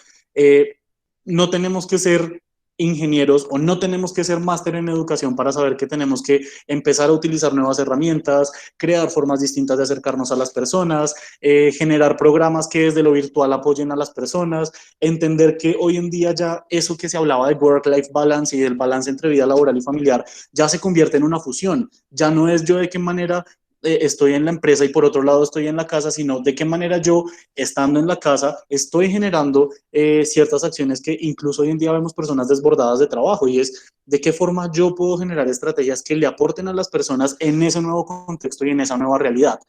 no tenemos que ser ingenieros o no tenemos que ser máster en educación para saber que tenemos que empezar a utilizar nuevas herramientas, crear formas distintas de acercarnos a las personas, generar programas que desde lo virtual apoyen a las personas, entender que hoy en día ya eso que se hablaba de work-life balance y del balance entre vida laboral y familiar ya se convierte en una fusión. Ya no es yo de qué manera estoy en la empresa y por otro lado estoy en la casa, sino de qué manera yo, estando en la casa, estoy generando ciertas acciones que incluso hoy en día vemos personas desbordadas de trabajo, y es de qué forma yo puedo generar estrategias que le aporten a las personas en ese nuevo contexto y en esa nueva realidad.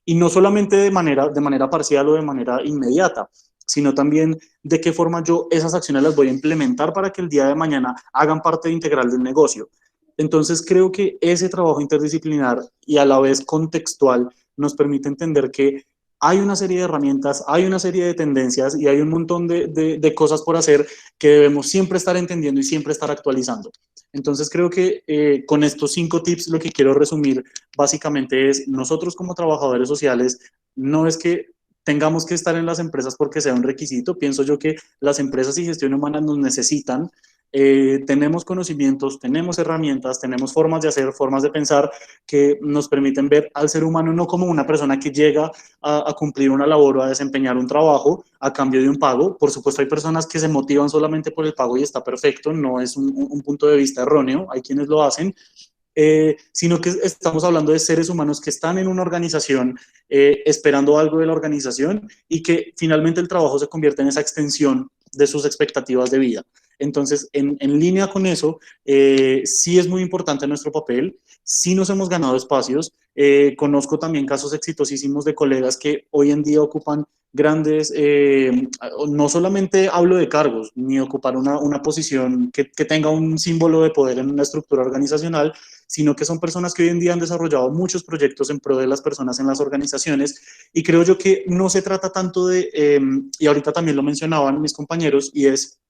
Y no solamente de manera parcial o de manera inmediata, sino también de qué forma yo esas acciones las voy a implementar para que el día de mañana hagan parte integral del negocio. Entonces creo que ese trabajo interdisciplinar y a la vez contextual nos permite entender que hay una serie de herramientas, hay una serie de tendencias y hay un montón de cosas por hacer que debemos siempre estar entendiendo y siempre estar actualizando. Entonces creo que con estos 5 tips lo que quiero resumir básicamente es: nosotros como trabajadores sociales no es que tengamos que estar en las empresas porque sea un requisito. Pienso yo que las empresas y gestión humana nos necesitan. Tenemos conocimientos, tenemos herramientas, tenemos formas de hacer, formas de pensar que nos permiten ver al ser humano no como una persona que llega a cumplir una labor o a desempeñar un trabajo a cambio de un pago. Por supuesto, hay personas que se motivan solamente por el pago y está perfecto, no es un punto de vista erróneo, hay quienes lo hacen, sino que estamos hablando de seres humanos que están en una organización esperando algo de la organización y que finalmente el trabajo se convierte en esa extensión de sus expectativas de vida. Entonces, en línea con eso, sí es muy importante nuestro papel, sí nos hemos ganado espacios. Conozco también casos exitosísimos de colegas que hoy en día ocupan grandes, no solamente hablo de cargos, ni ocupar una posición que tenga un símbolo de poder en una estructura organizacional, sino que son personas que hoy en día han desarrollado muchos proyectos en pro de las personas en las organizaciones. Y creo yo que no se trata tanto y ahorita también lo mencionaban mis compañeros, y es,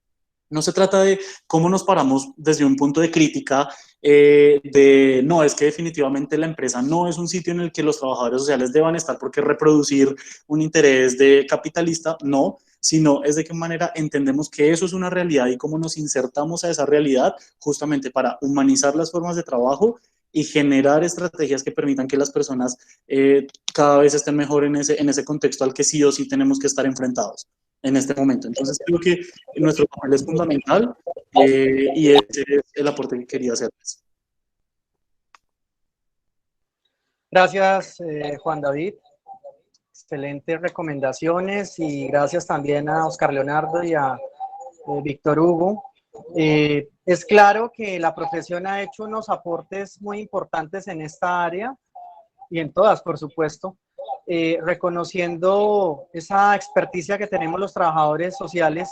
no se trata de cómo nos paramos desde un punto de crítica, de no, es que definitivamente la empresa no es un sitio en el que los trabajadores sociales deban estar porque reproducir un interés de capitalista, no, sino es de qué manera entendemos que eso es una realidad y cómo nos insertamos a esa realidad justamente para humanizar las formas de trabajo y generar estrategias que permitan que las personas cada vez estén mejor en ese contexto al que sí o sí tenemos que estar enfrentados en este momento. Entonces creo que nuestro papel es fundamental, y ese es el aporte que quería hacerles. Gracias, Juan David. Excelentes recomendaciones y gracias también a Oscar Leonardo y a Víctor Hugo. Es claro que la profesión ha hecho unos aportes muy importantes en esta área y en todas, por supuesto, reconociendo esa experticia que tenemos los trabajadores sociales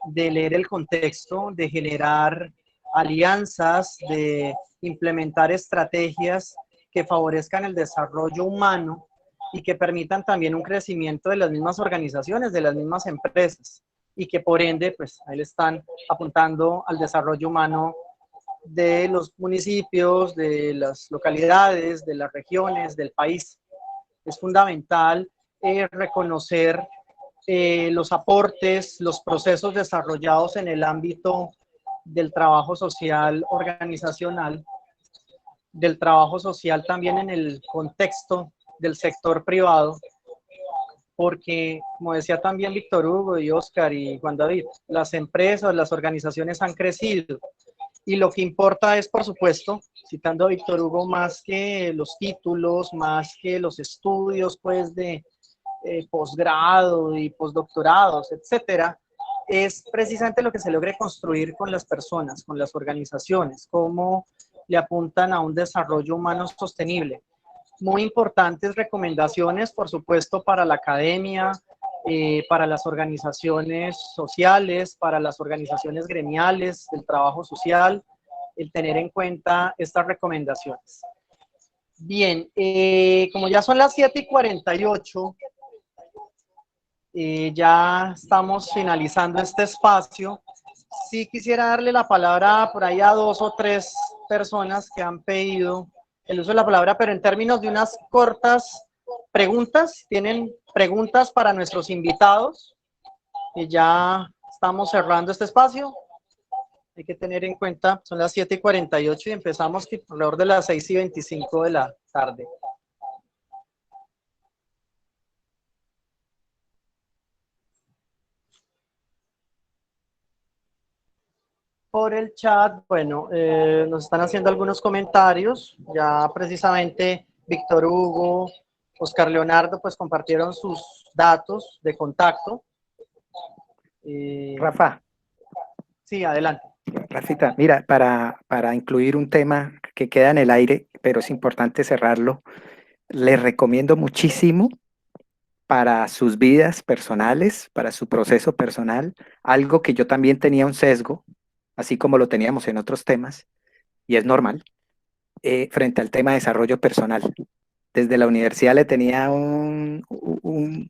de leer el contexto, de generar alianzas, de implementar estrategias que favorezcan el desarrollo humano y que permitan también un crecimiento de las mismas organizaciones, de las mismas empresas, y que por ende, pues ahí le están apuntando al desarrollo humano de los municipios, de las localidades, de las regiones, del país. Es fundamental reconocer los aportes, los procesos desarrollados en el ámbito del trabajo social organizacional, del trabajo social también en el contexto del sector privado, porque, como decía también Víctor Hugo y Oscar y Juan David, las empresas, las organizaciones han crecido y lo que importa es, por supuesto, citando a Víctor Hugo, más que los títulos, más que los estudios pues de posgrado y postdoctorados, etcétera, es precisamente lo que se logre construir con las personas, con las organizaciones, cómo le apuntan a un desarrollo humano sostenible. Muy importantes recomendaciones, por supuesto, para la academia, para las organizaciones sociales, para las organizaciones gremiales del trabajo social, el tener en cuenta estas recomendaciones. Bien, como ya son las 7:48, ya estamos finalizando este espacio. Sí quisiera darle la palabra por ahí a 2 o 3 personas que han pedido el uso de la palabra, pero en términos de unas cortas preguntas. ¿Tienen preguntas para nuestros invitados? Y ya estamos cerrando este espacio. Hay que tener en cuenta, son las 7:48 y empezamos alrededor de las 6:25 de la tarde. Por el chat, bueno, nos están haciendo algunos comentarios. Ya precisamente Víctor Hugo, Oscar Leonardo, pues compartieron sus datos de contacto. Rafa. Sí, adelante. Rafita, mira, para incluir un tema que queda en el aire, pero es importante cerrarlo, les recomiendo muchísimo para sus vidas personales, para su proceso personal, algo que yo también tenía un sesgo, así como lo teníamos en otros temas, y es normal, frente al tema de desarrollo personal. Desde la universidad le tenía una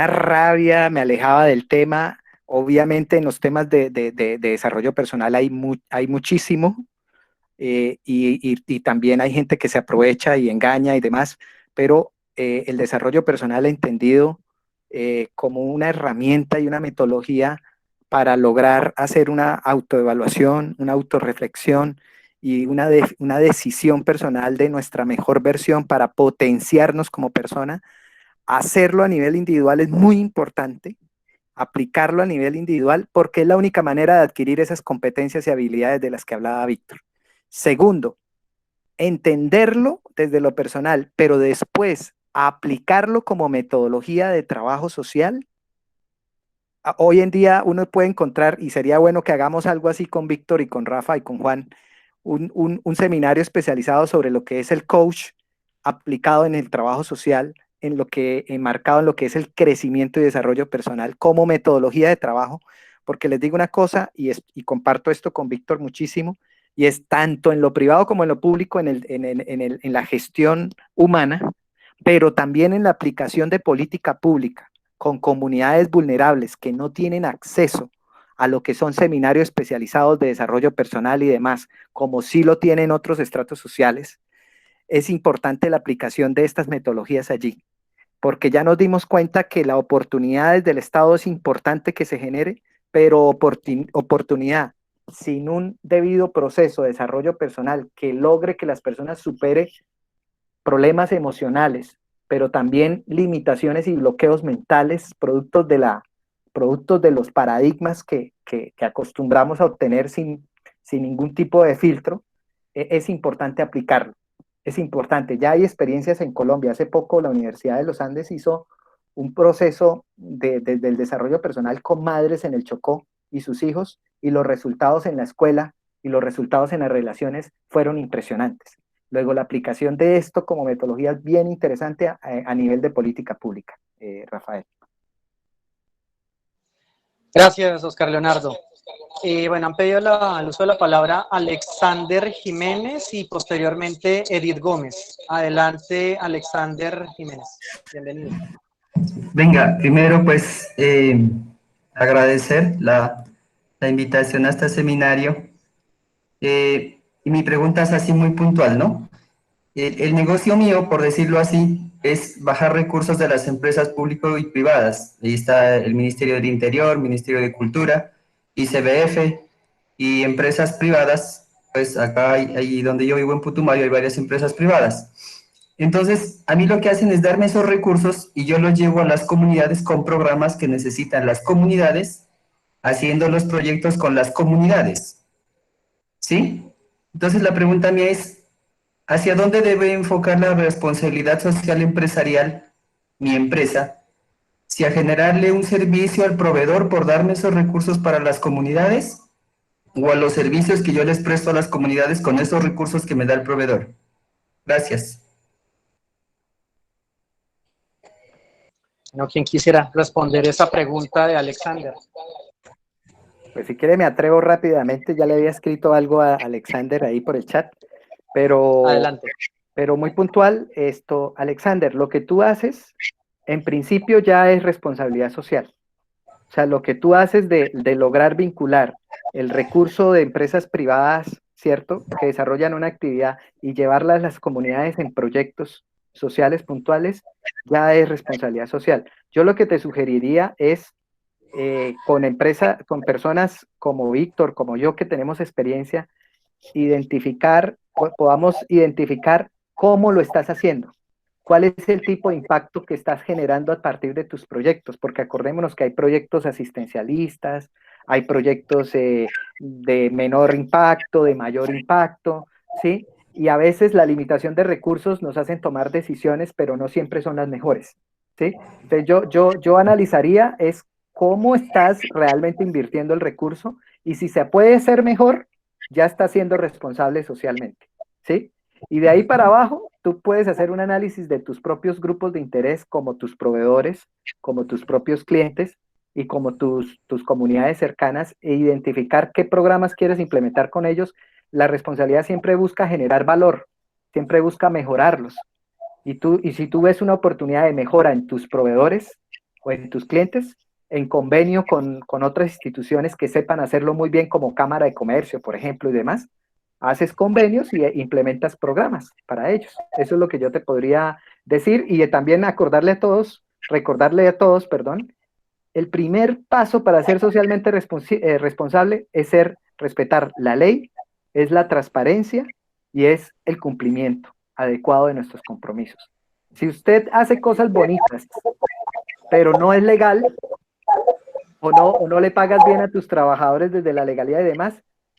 rabia, me alejaba del tema. Obviamente en los temas de desarrollo personal hay muchísimo, y también hay gente que se aprovecha y engaña y demás, pero el desarrollo personal entendido como una herramienta y una metodología para lograr hacer una autoevaluación, una autorreflexión y una decisión personal de nuestra mejor versión para potenciarnos como persona. Hacerlo a nivel individual es muy importante, aplicarlo a nivel individual, porque es la única manera de adquirir esas competencias y habilidades de las que hablaba Víctor. Segundo, entenderlo desde lo personal, pero después aplicarlo como metodología de trabajo social. Hoy en día uno puede encontrar, y sería bueno que hagamos algo así con Víctor y con Rafa y con Juan, un seminario especializado sobre lo que es el coach aplicado en el trabajo social, enmarcado en lo que es el crecimiento y desarrollo personal como metodología de trabajo, porque les digo una cosa, y comparto esto con Víctor muchísimo, y es tanto en lo privado como en lo público, en la gestión humana, pero también en la aplicación de política pública con comunidades vulnerables que no tienen acceso a lo que son seminarios especializados de desarrollo personal y demás, como sí lo tienen otros estratos sociales. Es importante la aplicación de estas metodologías allí, porque ya nos dimos cuenta que la oportunidad desde el Estado es importante que se genere, pero oportunidad sin un debido proceso de desarrollo personal que logre que las personas superen problemas emocionales, pero también limitaciones y bloqueos mentales, productos de los paradigmas que acostumbramos a obtener sin ningún tipo de filtro. Es importante aplicarlo. Es importante. Ya hay experiencias en Colombia. Hace poco la Universidad de los Andes hizo un proceso del desarrollo personal con madres en el Chocó y sus hijos, y los resultados en la escuela y los resultados en las relaciones fueron impresionantes. Luego, la aplicación de esto como metodología es bien interesante a nivel de política pública, Rafael. Gracias, Oscar Leonardo. Bueno, han pedido el uso de la palabra Alexander Jiménez y posteriormente Edith Gómez. Adelante, Alexander Jiménez. Bienvenido. Venga, primero pues agradecer la invitación a este seminario. Y mi pregunta es así muy puntual, ¿no? El negocio mío, por decirlo así, es bajar recursos de las empresas públicas y privadas. Ahí está el Ministerio del Interior, Ministerio de Cultura, ICBF y empresas privadas. Pues acá, ahí donde yo vivo en Putumayo, hay varias empresas privadas. Entonces, a mí lo que hacen es darme esos recursos y yo los llevo a las comunidades con programas que necesitan las comunidades, haciendo los proyectos con las comunidades. ¿Sí? Entonces, la pregunta mía es, ¿hacia dónde debe enfocar la responsabilidad social empresarial, mi empresa, si a generarle un servicio al proveedor por darme esos recursos para las comunidades o a los servicios que yo les presto a las comunidades con esos recursos que me da el proveedor? Gracias. No, ¿quién quisiera responder esa pregunta de Alexander? Pues si quiere me atrevo rápidamente, ya le había escrito algo a Alexander ahí por el chat, pero, Adelante. Pero muy puntual esto, Alexander, lo que tú haces en principio ya es responsabilidad social. O sea, lo que tú haces de lograr vincular el recurso de empresas privadas, ¿cierto?, que desarrollan una actividad y llevarla a las comunidades en proyectos sociales puntuales, ya es responsabilidad social. Yo lo que te sugeriría es con personas como Víctor, como yo, que tenemos experiencia, podamos identificar cómo lo estás haciendo, cuál es el tipo de impacto que estás generando a partir de tus proyectos, porque acordémonos que hay proyectos asistencialistas, hay proyectos de menor impacto, de mayor impacto, ¿sí? y a veces la limitación de recursos nos hacen tomar decisiones, pero no siempre son las mejores, ¿sí? Entonces yo analizaría es cómo estás realmente invirtiendo el recurso y si se puede ser mejor, ya estás siendo responsable socialmente, ¿sí? Y de ahí para abajo, tú puedes hacer un análisis de tus propios grupos de interés, como tus proveedores, como tus propios clientes y como tus comunidades cercanas, e identificar qué programas quieres implementar con ellos. La responsabilidad siempre busca generar valor, siempre busca mejorarlos. Y si tú ves una oportunidad de mejora en tus proveedores o en tus clientes, en convenio con otras instituciones que sepan hacerlo muy bien, como Cámara de Comercio, por ejemplo, y demás, haces convenios y implementas programas para ellos. Eso es lo que yo te podría decir y también recordarle a todos, perdón, el primer paso para ser socialmente responsable es respetar la ley, es la transparencia y es el cumplimiento adecuado de nuestros compromisos. Si usted hace cosas bonitas, pero no es legal o no le pagas bien a tus trabajadores desde la legalidad y demás,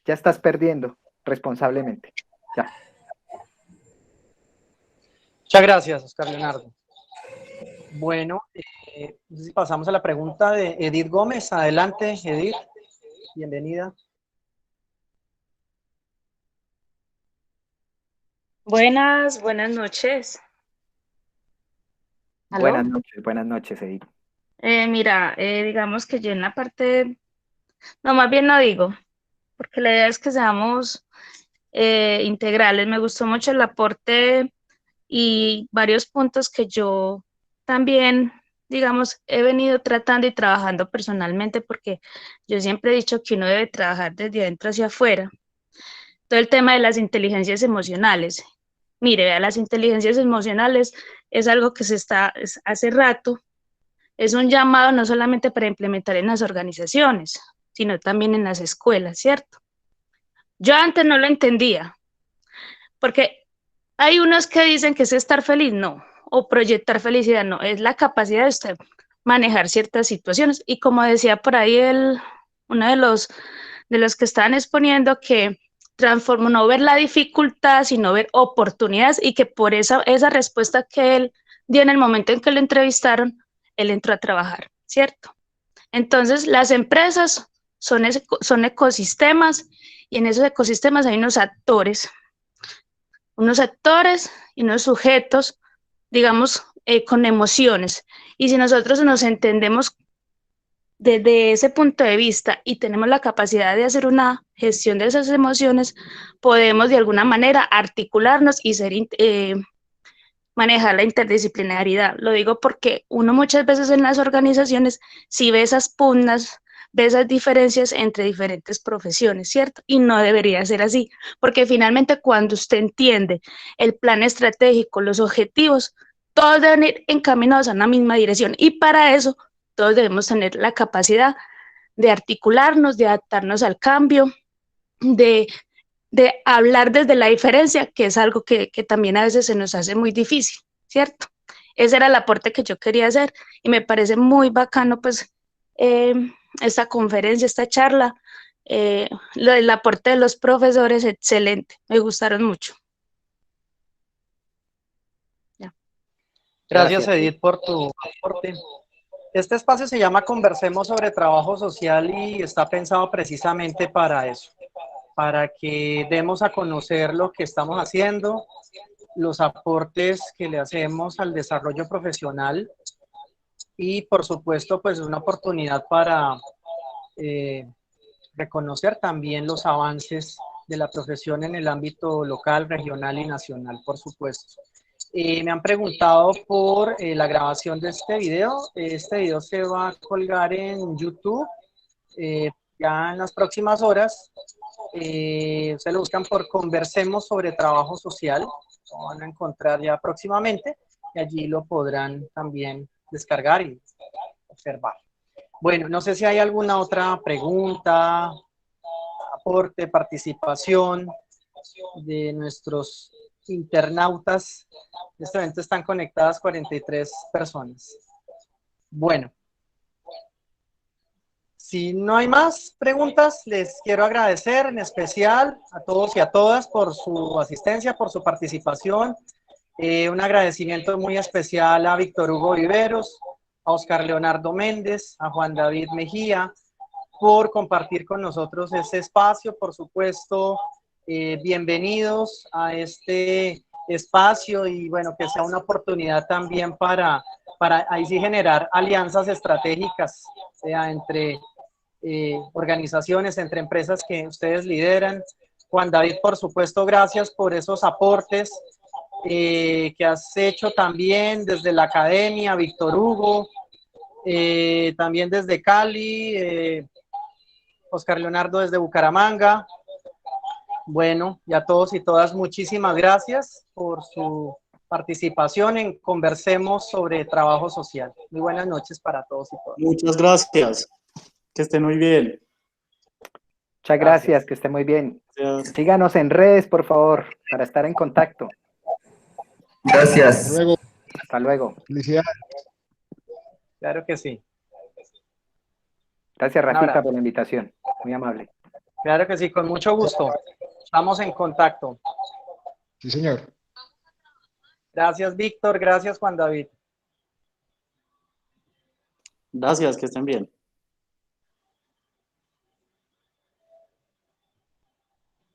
ya estás perdiendo responsablemente. Ya. Muchas gracias, Oscar Leonardo. Bueno, pasamos a la pregunta de Edith Gómez. Adelante, Edith. Bienvenida. Buenas noches. ¿Aló? Buenas noches, Edith. Mira, digamos que yo en la parte, no, más bien no digo, porque la idea es que seamos integrales. Me gustó mucho el aporte y varios puntos que yo también, digamos, he venido tratando y trabajando personalmente, porque yo siempre he dicho que uno debe trabajar desde adentro hacia afuera. Todo el tema de las inteligencias emocionales. Mire, vea, las inteligencias emocionales es algo que hace rato, es un llamado no solamente para implementar en las organizaciones, sino también en las escuelas, ¿cierto? Yo antes no lo entendía, porque hay unos que dicen que es estar feliz, no, o proyectar felicidad, no, es la capacidad de usted manejar ciertas situaciones. Y como decía por ahí uno de los que estaban exponiendo, que no ver la dificultad, sino ver oportunidades, y que por esa respuesta que él dio en el momento en que lo entrevistaron, él entró a trabajar, ¿cierto? Entonces, las empresas son ecosistemas, y en esos ecosistemas hay unos actores y unos sujetos, digamos, con emociones. Y si nosotros nos entendemos desde ese punto de vista y tenemos la capacidad de hacer una gestión de esas emociones, podemos de alguna manera articularnos y manejar la interdisciplinariedad. Lo digo porque uno muchas veces en las organizaciones sí ve esas pugnas, ve esas diferencias entre diferentes profesiones, ¿cierto? Y no debería ser así, porque finalmente cuando usted entiende el plan estratégico, los objetivos, todos deben ir encaminados a una misma dirección, y para eso todos debemos tener la capacidad de articularnos, de adaptarnos al cambio, de hablar desde la diferencia, que es algo que también a veces se nos hace muy difícil, ¿cierto? Ese era el aporte que yo quería hacer, y me parece muy bacano, pues, esta conferencia, esta charla, el aporte de los profesores, excelente, me gustaron mucho. Ya. Gracias, Edith, por tu aporte. Este espacio se llama Conversemos sobre Trabajo Social y está pensado precisamente para eso, para que demos a conocer lo que estamos haciendo, los aportes que le hacemos al desarrollo profesional y, por supuesto, pues una oportunidad para reconocer también los avances de la profesión en el ámbito local, regional y nacional, por supuesto. Me han preguntado por la grabación de este video. Este video se va a colgar en YouTube ya en las próximas horas. Se lo buscan por Conversemos sobre Trabajo Social. Lo van a encontrar ya próximamente y allí lo podrán también descargar y observar. Bueno, no sé si hay alguna otra pregunta, aporte, participación de nuestros internautas. En este momento están conectadas 43 personas. Bueno, Si no hay más preguntas, les quiero agradecer en especial a todos y a todas por su asistencia, por su participación. Un agradecimiento muy especial a Víctor Hugo Viveros, a Oscar Leonardo Méndez, a Juan David Mejía, por compartir con nosotros este espacio. Por supuesto, bienvenidos a este espacio y bueno, que sea una oportunidad también para ahí sí generar alianzas estratégicas, sea entre organizaciones, entre empresas que ustedes lideran. Juan David, por supuesto, gracias por esos aportes que has hecho también desde la academia, Víctor Hugo, también desde Cali, Oscar Leonardo desde Bucaramanga. Bueno, y a todos y todas, muchísimas gracias por su participación en Conversemos sobre Trabajo Social. Muy buenas noches para todos y todas. Muchas gracias. Que estén muy bien. Muchas gracias, que esté muy bien. Gracias. Síganos en redes, por favor, para estar en contacto. Gracias. Hasta luego. Hasta luego. Felicidades. Claro que sí. Gracias, Rafita, abrazo. por la invitación. Muy amable. Claro que sí, con mucho gusto. Estamos en contacto. Sí, señor. Gracias, Víctor. Gracias, Juan David. Gracias, que estén bien.